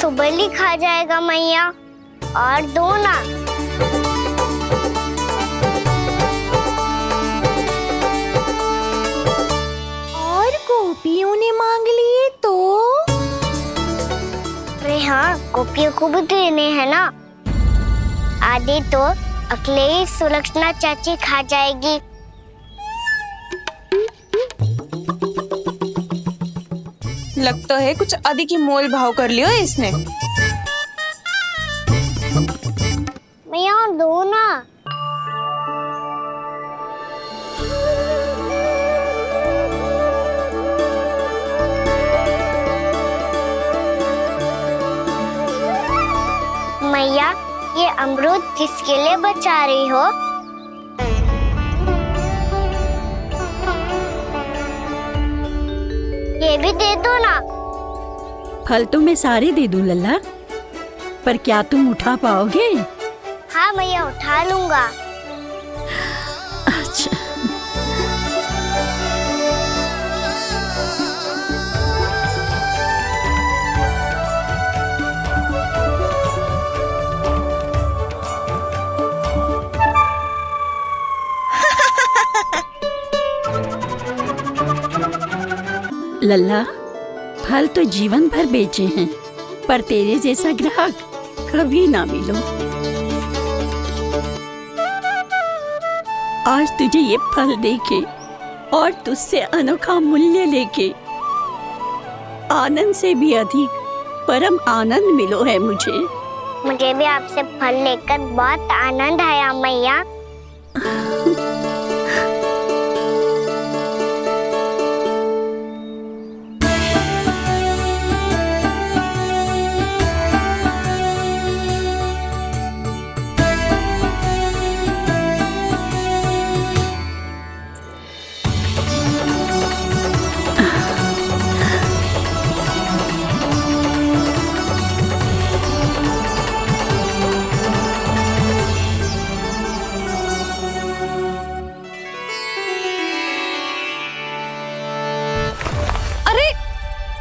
सुबह ही खा जाएगा मैया, और दो ना। और गोपियों ने मांग लिए तो? अरे हाँ, गोपियों को भी देने हैं ना। आधे तो अकेले ही सुलक्षणा चाची खा जाएगी। लगता है कुछ आदि की मोल भाव कर लियो इसने। मैया और दो ना। मैया, ये अमरूद किसके लिए बचा रही हो? ये भी दे दो ना। फल तो मैं सारे दे दूं लल्ला, पर क्या तुम उठा पाओगे? हाँ मैया, उठा लूंगा। अच्छा। लल्ला, फल तो जीवन भर बेचे हैं, पर तेरे जैसा ग्राहक कभी ना मिलो। आज तुझे ये फल देके और तुझसे अनोखा मूल्य लेके आनंद से भी अधिक परम आनंद मिलो है मुझे। मुझे भी आपसे फल लेकर बहुत आनंद आया मैया।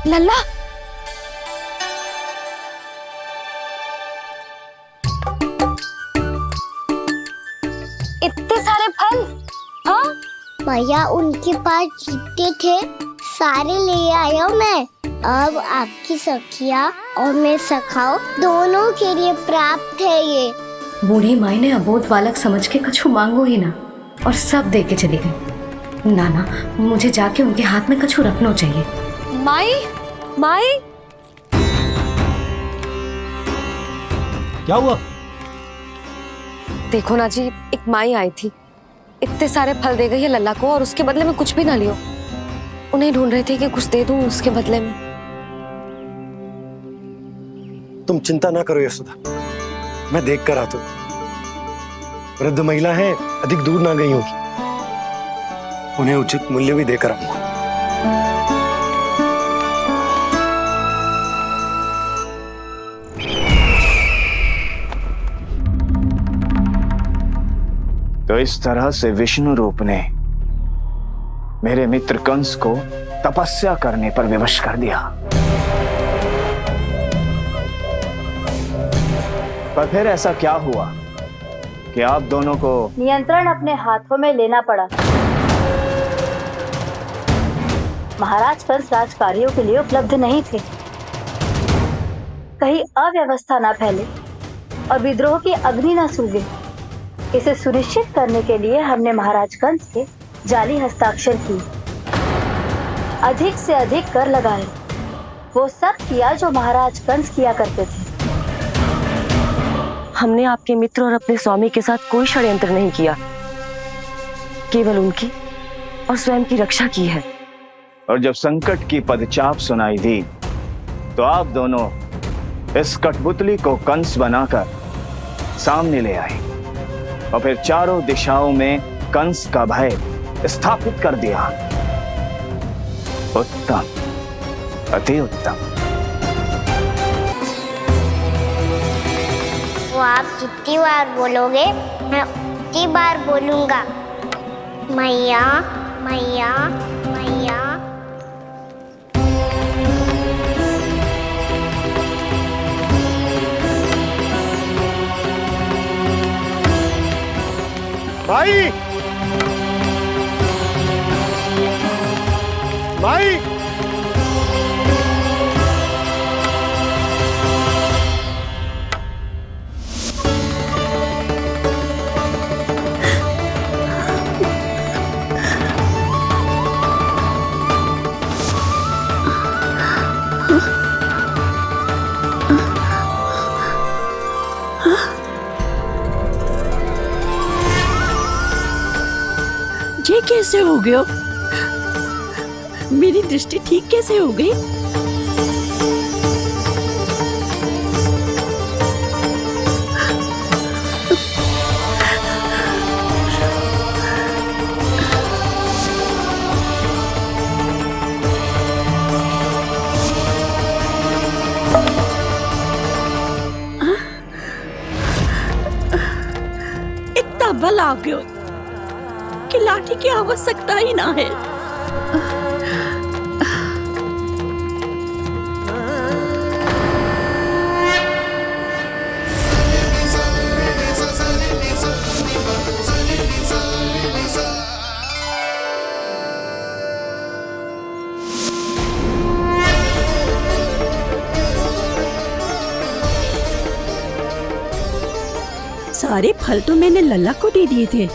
लल्ला, इतने सारे फल? हाँ भैया, उनके पास जितने थे सारे ले आया मैं। अब आपकी सखिया और मैं सखाओ दोनों के लिए प्राप्त है ये। बूढ़ी माई ने अबोध बालक समझ के कछु मांगो ही ना, और सब दे के चली गई। नाना, मुझे जाके उनके हाथ में कछु रखना चाहिए। माई, माई, क्या हुआ? देखो ना जी, एक माई आई थी, इतने सारे फल दे गई है लल्ला को, और उसके बदले में कुछ भी ना लियो। उन्हें ढूंढ रही थी कि कुछ दे दूं उसके बदले में। तुम चिंता ना करो यशोदा, मैं देख कर आता हूं। वृद्ध महिला है, अधिक दूर ना गई होगी, उन्हें उचित मूल्य भी देकर आऊंगा। तो इस तरह से विष्णु रूप ने मेरे मित्र कंस को तपस्या करने पर विवश कर दिया। पर फिर ऐसा क्या हुआ कि आप दोनों को नियंत्रण अपने हाथों में लेना पड़ा? महाराज कंस राजकार्यों के लिए उपलब्ध नहीं थे। कहीं अव्यवस्था ना फैले और विद्रोह की अग्नि न सूखे, इसे सुनिश्चित करने के लिए हमने महाराज कंस के जाली हस्ताक्षर किए, अधिक से अधिक कर लगाए, वो सब किया जो महाराज कंस किया करते थे। हमने आपके मित्र और अपने स्वामी के साथ कोई षड्यंत्र नहीं किया, केवल उनकी और स्वयं की रक्षा की है। और जब संकट की पदचाप सुनाई दी तो आप दोनों इस कठपुतली को कंस बनाकर सामने ले आए और फिर चारों दिशाओं में कंस का भय स्थापित कर दिया। उत्तम, अति उत्तम। वो आप जितनी बार बोलोगे मैं उतनी बार बोलूंगा। मैया, मैया, मैया। भाई, भाई, ये कैसे हो गया? मेरी दृष्टि ठीक कैसे हो गई? इतना बल आ गया कि लाठी की आवश्यकता ही ना है। सारे फल तो मैंने लल्ला को दे दिए थे,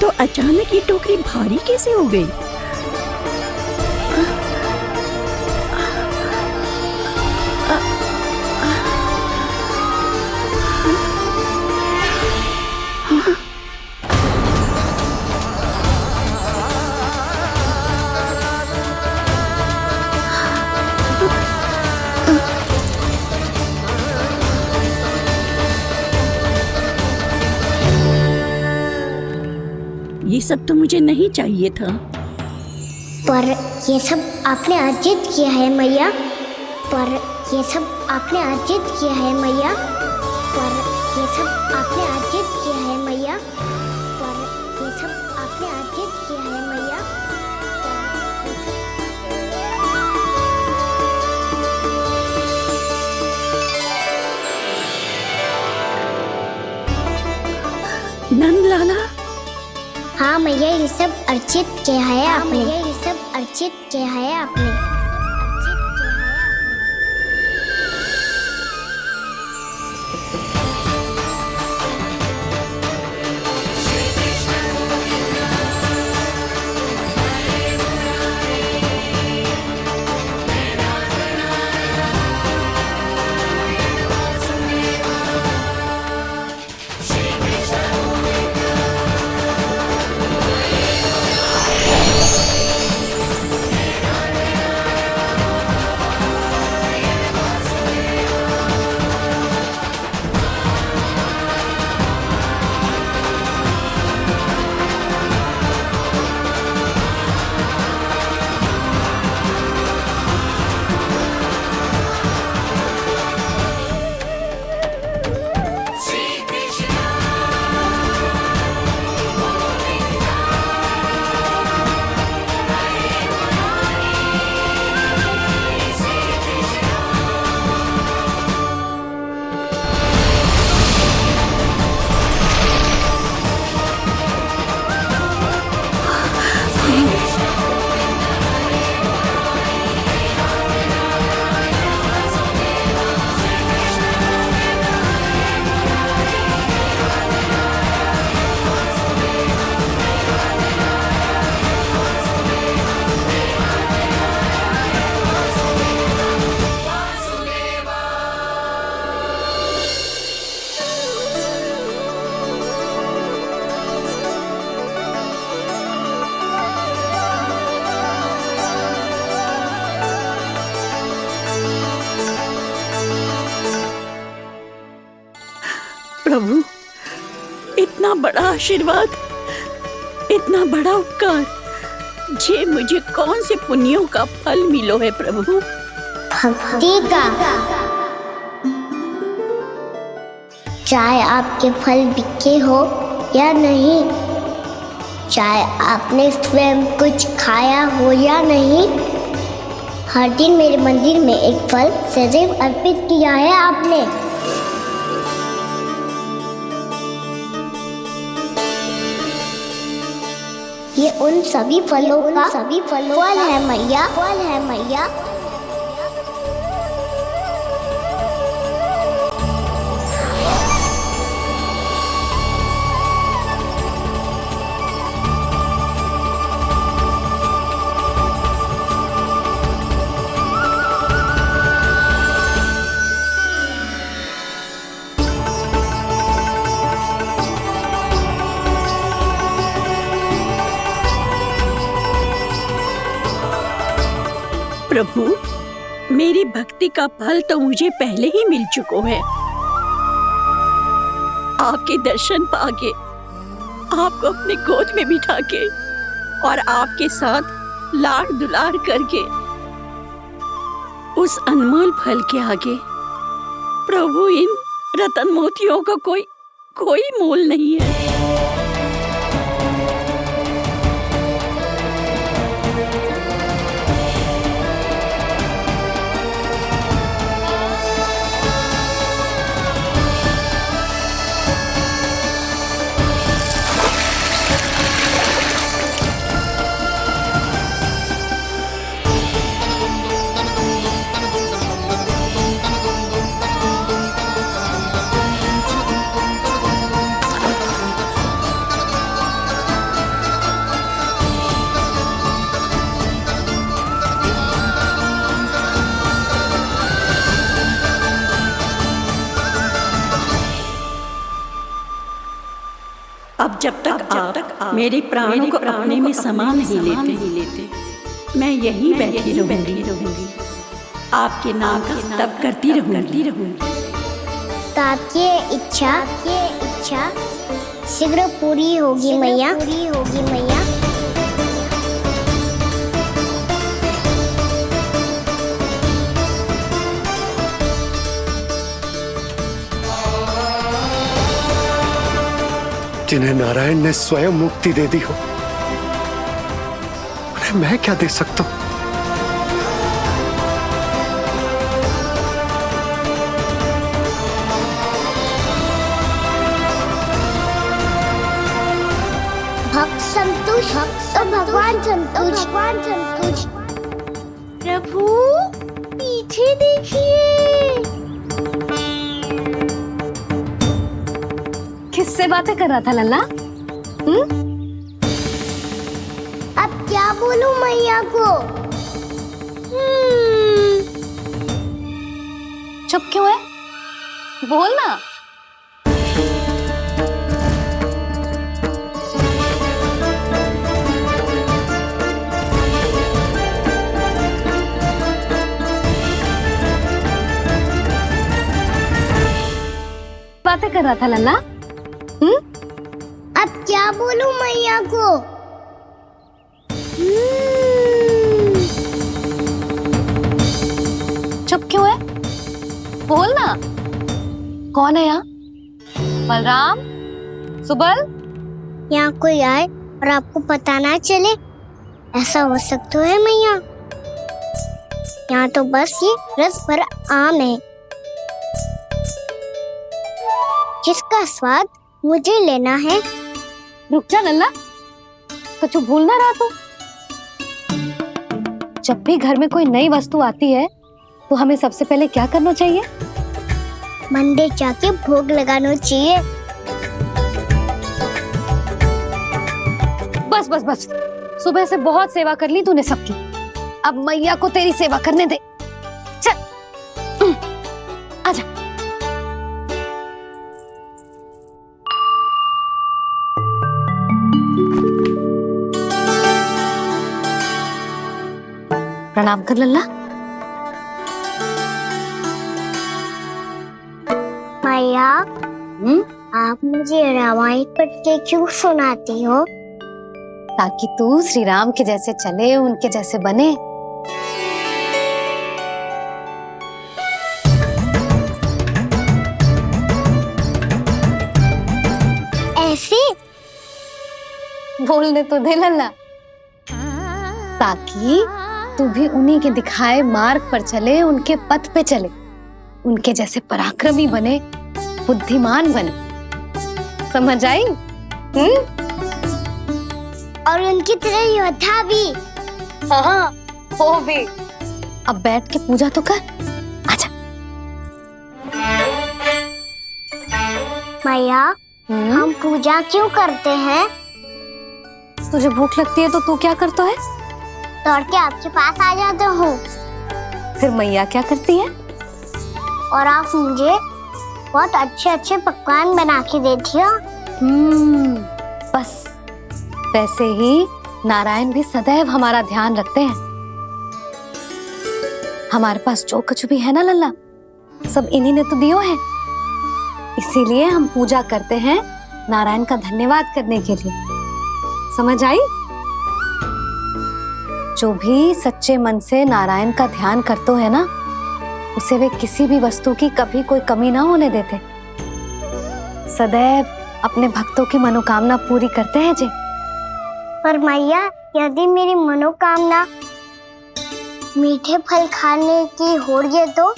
तो अचानक ये टोकरी भारी कैसे हो गई? ये सब तो मुझे नहीं चाहिए था। पर ये सब आपने अर्जित किया है मैया। पर ये सब आपने अर्जित किया है मैया। पर ये सब आपने अर्जित किया है मैया। पर ये सब आपने अर्जित किया है मैया। नंद लाला। हाँ मैया, ये सब अर्जित किया है आपने। ये सब अर्जित किया है आपने। प्रभु, इतना बड़ा आशीर्वाद, इतना बड़ा उपकार, जे मुझे कौन से पुण्यों का फल मिलो है प्रभु? भक्ति का। चाहे आपके फल बिके हो या नहीं, चाहे आपने स्वयं कुछ खाया हो या नहीं, हर दिन मेरे मंदिर में एक फल सदैव अर्पित किया है आपने। ये उन सभी फलों का फल है मैया, फल है मैया। प्रभु, मेरी भक्ति का फल तो मुझे पहले ही मिल चुका है। आपके दर्शन पाके, आपको अपने गोद में बिठा के और आपके साथ लाड दुलार करके, उस अनमोल फल के आगे प्रभु इन रतन मोतियों का कोई मोल नहीं है। अब जब तक आप मेरे प्राणों को अपने में समा नहीं लेते, मैं यहीं बैठी रहूंगी, आपके नाम का तप करती रहूंगी। तो आपकी इच्छा शीघ्र पूरी होगी मैया। जिन्हें नारायण ने स्वयं मुक्ति दे दी हो, उन्हें मैं क्या दे सकता हूं? भक्त संतोष तो भगवान संतोष। प्रभु पीछे देखिए। किससे बातें कर रहा था लल्ला? अब क्या बोलूं मैया को? चुप क्यों है? बोल ना। बातें कर रहा था लल्ला? अब क्या बोलूं मैया को? चुप क्यों है? बोल ना। कौन है यहाँ? बलराम, सुबल? यहाँ कोई आए और आपको पता ना चले, ऐसा हो सकता है मैया? यहाँ तो बस ये रस भरा आम है, जिसका स्वाद मुझे लेना है। रुक जा लल्ला, कुछ भूल ना रहा तू। जब भी घर में कोई नई वस्तु आती है तो हमें सबसे पहले क्या करना चाहिए? मंदिर जाके भोग लगाना चाहिए। बस बस बस, सुबह से बहुत सेवा कर ली तूने सबकी, अब मैया को तेरी सेवा करने दे। चल आजा। प्रणाम कर लल्ला। मैया, आप मुझे रामायण पढ़ के क्यों सुनाती हो? ताकि तू श्री राम के जैसे चले, उनके जैसे बने। ऐसे बोलने तो दे लल्ला, ताकि तू भी उन्हीं के दिखाए मार्ग पर चले, उनके पथ पे चले, उनके जैसे पराक्रमी बने, बुद्धिमान बने। समझ आई? और उनकी तरह योद्धा भी। हाँ वो भी। अब बैठ के पूजा तो कर। आजा। मैया हम पूजा क्यों करते हैं? तुझे भूख लगती है तो तू क्या करता है? दौड़ के आपके पास आ जाता हूँ। फिर मैया क्या करती है? और आप मुझे बहुत अच्छे अच्छे पकवान बना के देती हो। बस वैसे ही नारायण भी सदैव हमारा ध्यान रखते हैं। हमारे पास जो कुछ भी है ना लल्ला, सब इन्हीं ने तो दियो है। इसीलिए हम पूजा करते हैं नारायण का धन्यवाद करने के लिए। समझ आई? जो भी सच्चे मन से नारायण का ध्यान करते है ना, उसे वे किसी भी वस्तु की कभी कोई कमी ना होने देते। सदैव अपने भक्तों की मनोकामना पूरी करते हैं जी। पर मैया यदि मेरी मनोकामना मीठे फल खाने की हो रही है तो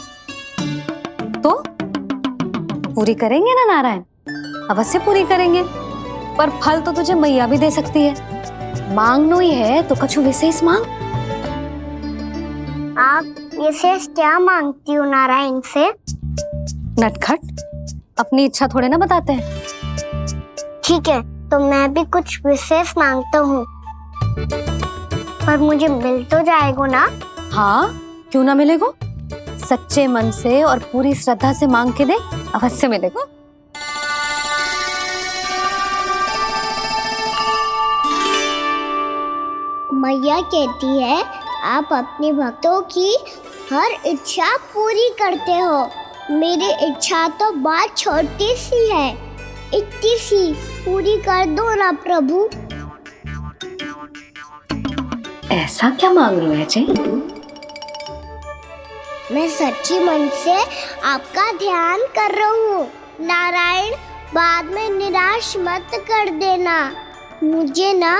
पूरी करेंगे ना नारायण, अवश्य पूरी करेंगे। पर फल तो तुझे मैया भी दे सकती है। मांगनो ही है तो कछु विशेष मांग। आप विशेष क्या मांगती हो नारायण से? नटखट, अपनी इच्छा थोड़े ना बताते हैं। ठीक है, तो मैं भी कुछ विशेष मांगता हूँ, पर मुझे मिल तो जाएगा ना? हाँ, क्यों ना मिलेगा। सच्चे मन से और पूरी श्रद्धा से मांग के दे, अवश्य मिलेगा। मैया कहती है आप अपने भक्तों की हर इच्छा पूरी करते हो। मेरी इच्छा तो बहुत छोटी सी है, इतनी सी पूरी कर दो ना प्रभु। ऐसा क्या मांग रहे हो जी? मैं सच्ची मन से आपका ध्यान कर रहा हूँ। नारायण, बाद में निराश मत कर देना। मुझे ना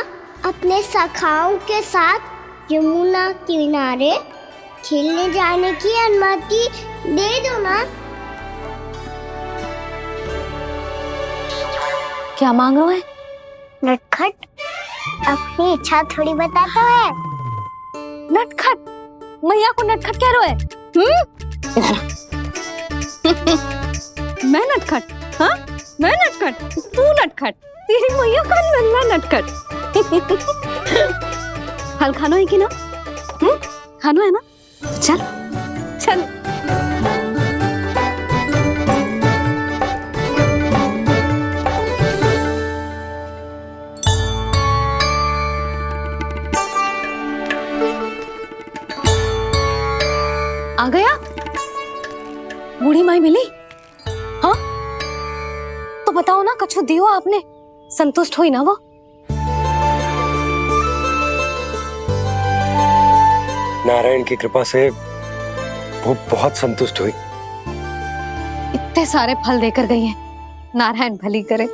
अपने सखाओं के साथ यमुना किनारे खेलने जाने की अनुमति दे दो ना। क्या मांग रहा है? नटखट, अपनी इच्छा थोड़ी बताता है। नटखट? मैया को नटखट कह रहे है? मैं नटखट? हाँ, मैं नटखट? तू नटखट? तेरी मैया का नल्ला नटखट। फल खानो है कि ना? खानो है ना? चल चल। आ गया? बूढ़ी माई मिली? हाँ, तो बताओ ना, कछु दियो आपने, संतुष्ट हुई ना वो? नारायण की कृपा से वो बहुत संतुष्ट हुई। इतने सारे फल देकर गई हैं, नारायण भली करे।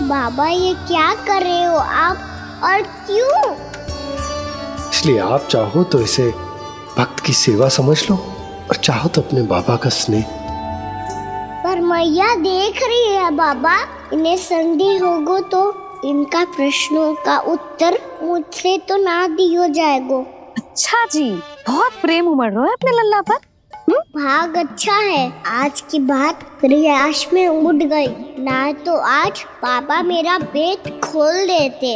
बाबा, ये क्या कर रहे हो आप, और क्यों? इसलिए आप चाहो तो इसे भक्त की सेवा समझ लो, और चाहो तो अपने बाबा का स्नेह। पर मैया देख रही है बाबा, इन्हें संदेह होगो तो इनका प्रश्नों का उत्तर मुझसे तो ना दियो जाएगो। अच्छा जी, बहुत प्रेम उमड़ रहा है अपने लल्ला पर। भाग अच्छा है, आज की बात प्रयास में उड़ गई, ना तो आज पापा मेरा पेट खोल देते।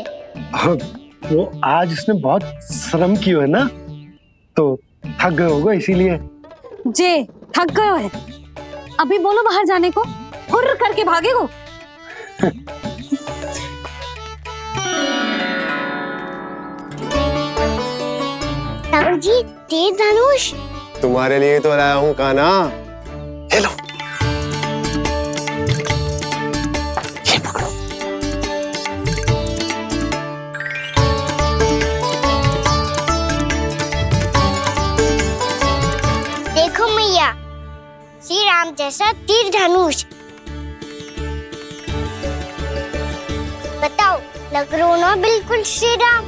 वो आज उसने बहुत श्रम किया है ना, तो थक गए होगा इसीलिए। जे थक गए है, अभी बोलो बाहर जाने को, हुर्र करके भागेगो। साहू जी, तीर धनुष तुम्हारे लिए तो लाया हूँ कान्हा। ये लो, ये पकड़ो। देखो मैया, श्री राम जैसा तीर धनुष। बताओ, लग रहा हूं ना बिल्कुल श्री राम?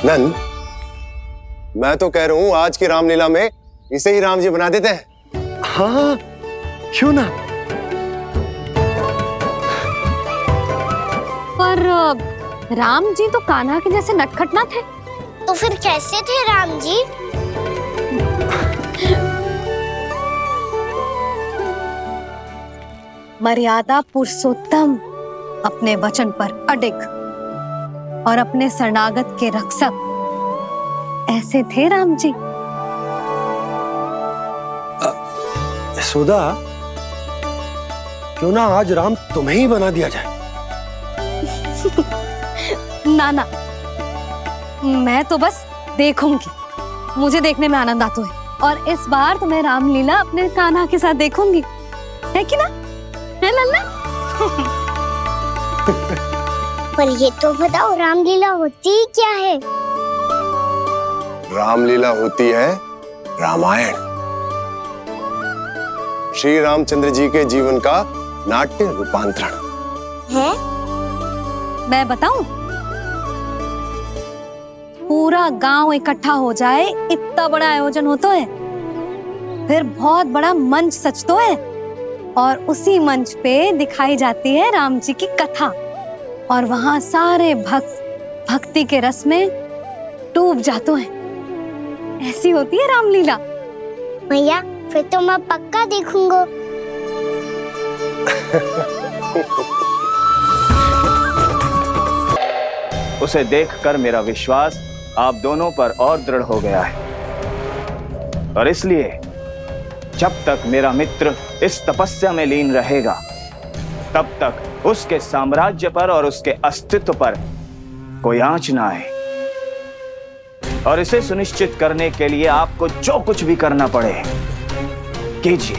नंद, मैं तो कह रहा हूँ आज की रामलीला में इसे ही राम जी बना देते हैं। हाँ, क्यों ना? पर राम जी तो कान्हा के जैसे नटखट ना थे। तो फिर कैसे थे राम जी? मर्यादा पुरुषोत्तम, अपने वचन पर अडिग और अपने शरणागत के रक्षक, ऐसे थे राम जी। यशोदा, क्यों ना आज राम तुम्हें ही बना दिया जाए? ना ना, मैं तो बस देखूंगी, मुझे देखने में आनंद आता है, और इस बार तो मैं रामलीला अपने कान्हा के साथ देखूंगी, है कि ना? है लल्ला? पर ये तो बताओ, रामलीला होती क्या है? रामलीला होती है रामायण, श्री रामचंद्र जी के जीवन का नाट्य रूपांतरण है। मैं बताऊं? पूरा गांव इकट्ठा हो जाए, इतना बड़ा आयोजन होता है, फिर बहुत बड़ा मंच सजता है, और उसी मंच पे दिखाई जाती है राम जी की कथा, और वहां सारे भक्त भक्ति के रस में डूब जाते हैं। ऐसी होती है रामलीला। भैया, फिर तो मैं पक्का देखूंगा। उसे देखकर मेरा विश्वास आप दोनों पर और दृढ़ हो गया है, और इसलिए जब तक मेरा मित्र इस तपस्या में लीन रहेगा, तब तक उसके साम्राज्य पर और उसके अस्तित्व पर कोई आंच ना आए। और इसे सुनिश्चित करने के लिए आपको जो कुछ भी करना पड़े कीजिए।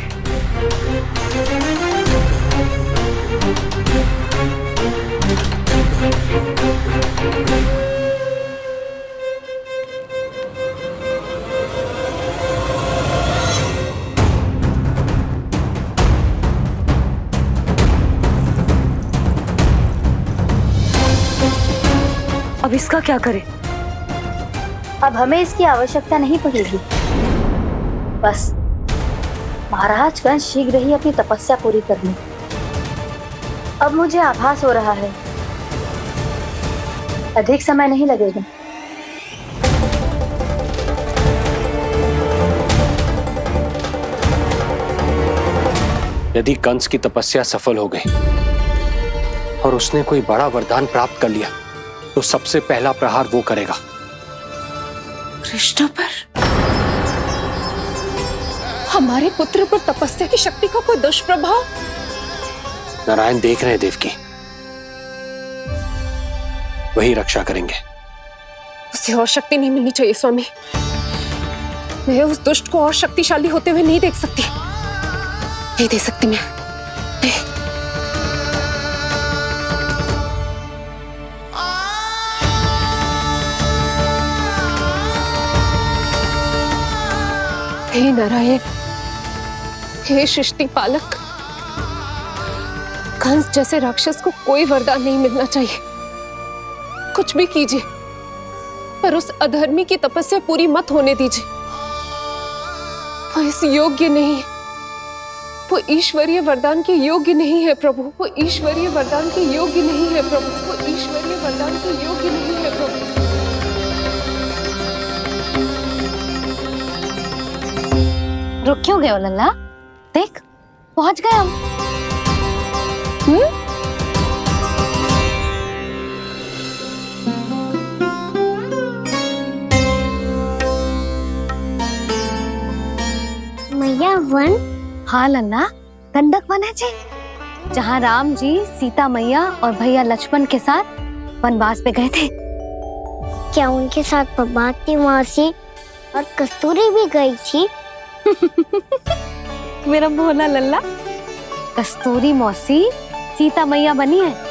अब इसका क्या करें? अब हमें इसकी आवश्यकता नहीं पड़ेगी। बस महाराज कंस शीघ्र ही अपनी तपस्या पूरी कर लें। अब मुझे आभास हो रहा है, अधिक समय नहीं लगेगा। यदि कंस की तपस्या सफल हो गई और उसने कोई बड़ा वरदान प्राप्त कर लिया, तो सबसे पहला प्रहार वो करेगा कृष्ण पर। हमारे पुत्र पर तपस्या की शक्ति का कोई दुष्प्रभाव? नारायण देख रहे हैं देवकी, वही रक्षा करेंगे। उसे और शक्ति नहीं मिलनी चाहिए स्वामी। मैं उस दुष्ट को और शक्तिशाली होते हुए नहीं देख सकती, नहीं दे सकती मैं। नहीं। हे नारायण, हे सृष्टि पालक, कंस जैसे राक्षस को कोई वरदान नहीं मिलना चाहिए। कुछ भी कीजिए, पर उस अधर्मी की तपस्या पूरी मत होने दीजिए। वो इस योग्य नहीं है, वो ईश्वरीय वरदान के योग्य नहीं है प्रभु। वो ईश्वरीय वरदान के योग्य नहीं है प्रभु। वो ईश्वरीय वरदान के योग्य नहीं है प्रभु। रुक क्यों गए हो लल्ला? देख, पहुंच गए हम। मैया वन? हाँ लल्ला, गंडक वन है जी, जहाँ राम जी सीता मैया और भैया लक्ष्मण के साथ वनवास पे गए थे। क्या उनके साथ प्रभाती मौसी और कस्तूरी भी गई थी? मेरा भोला लल्ला, कस्तूरी मौसी सीता मैया बनी है।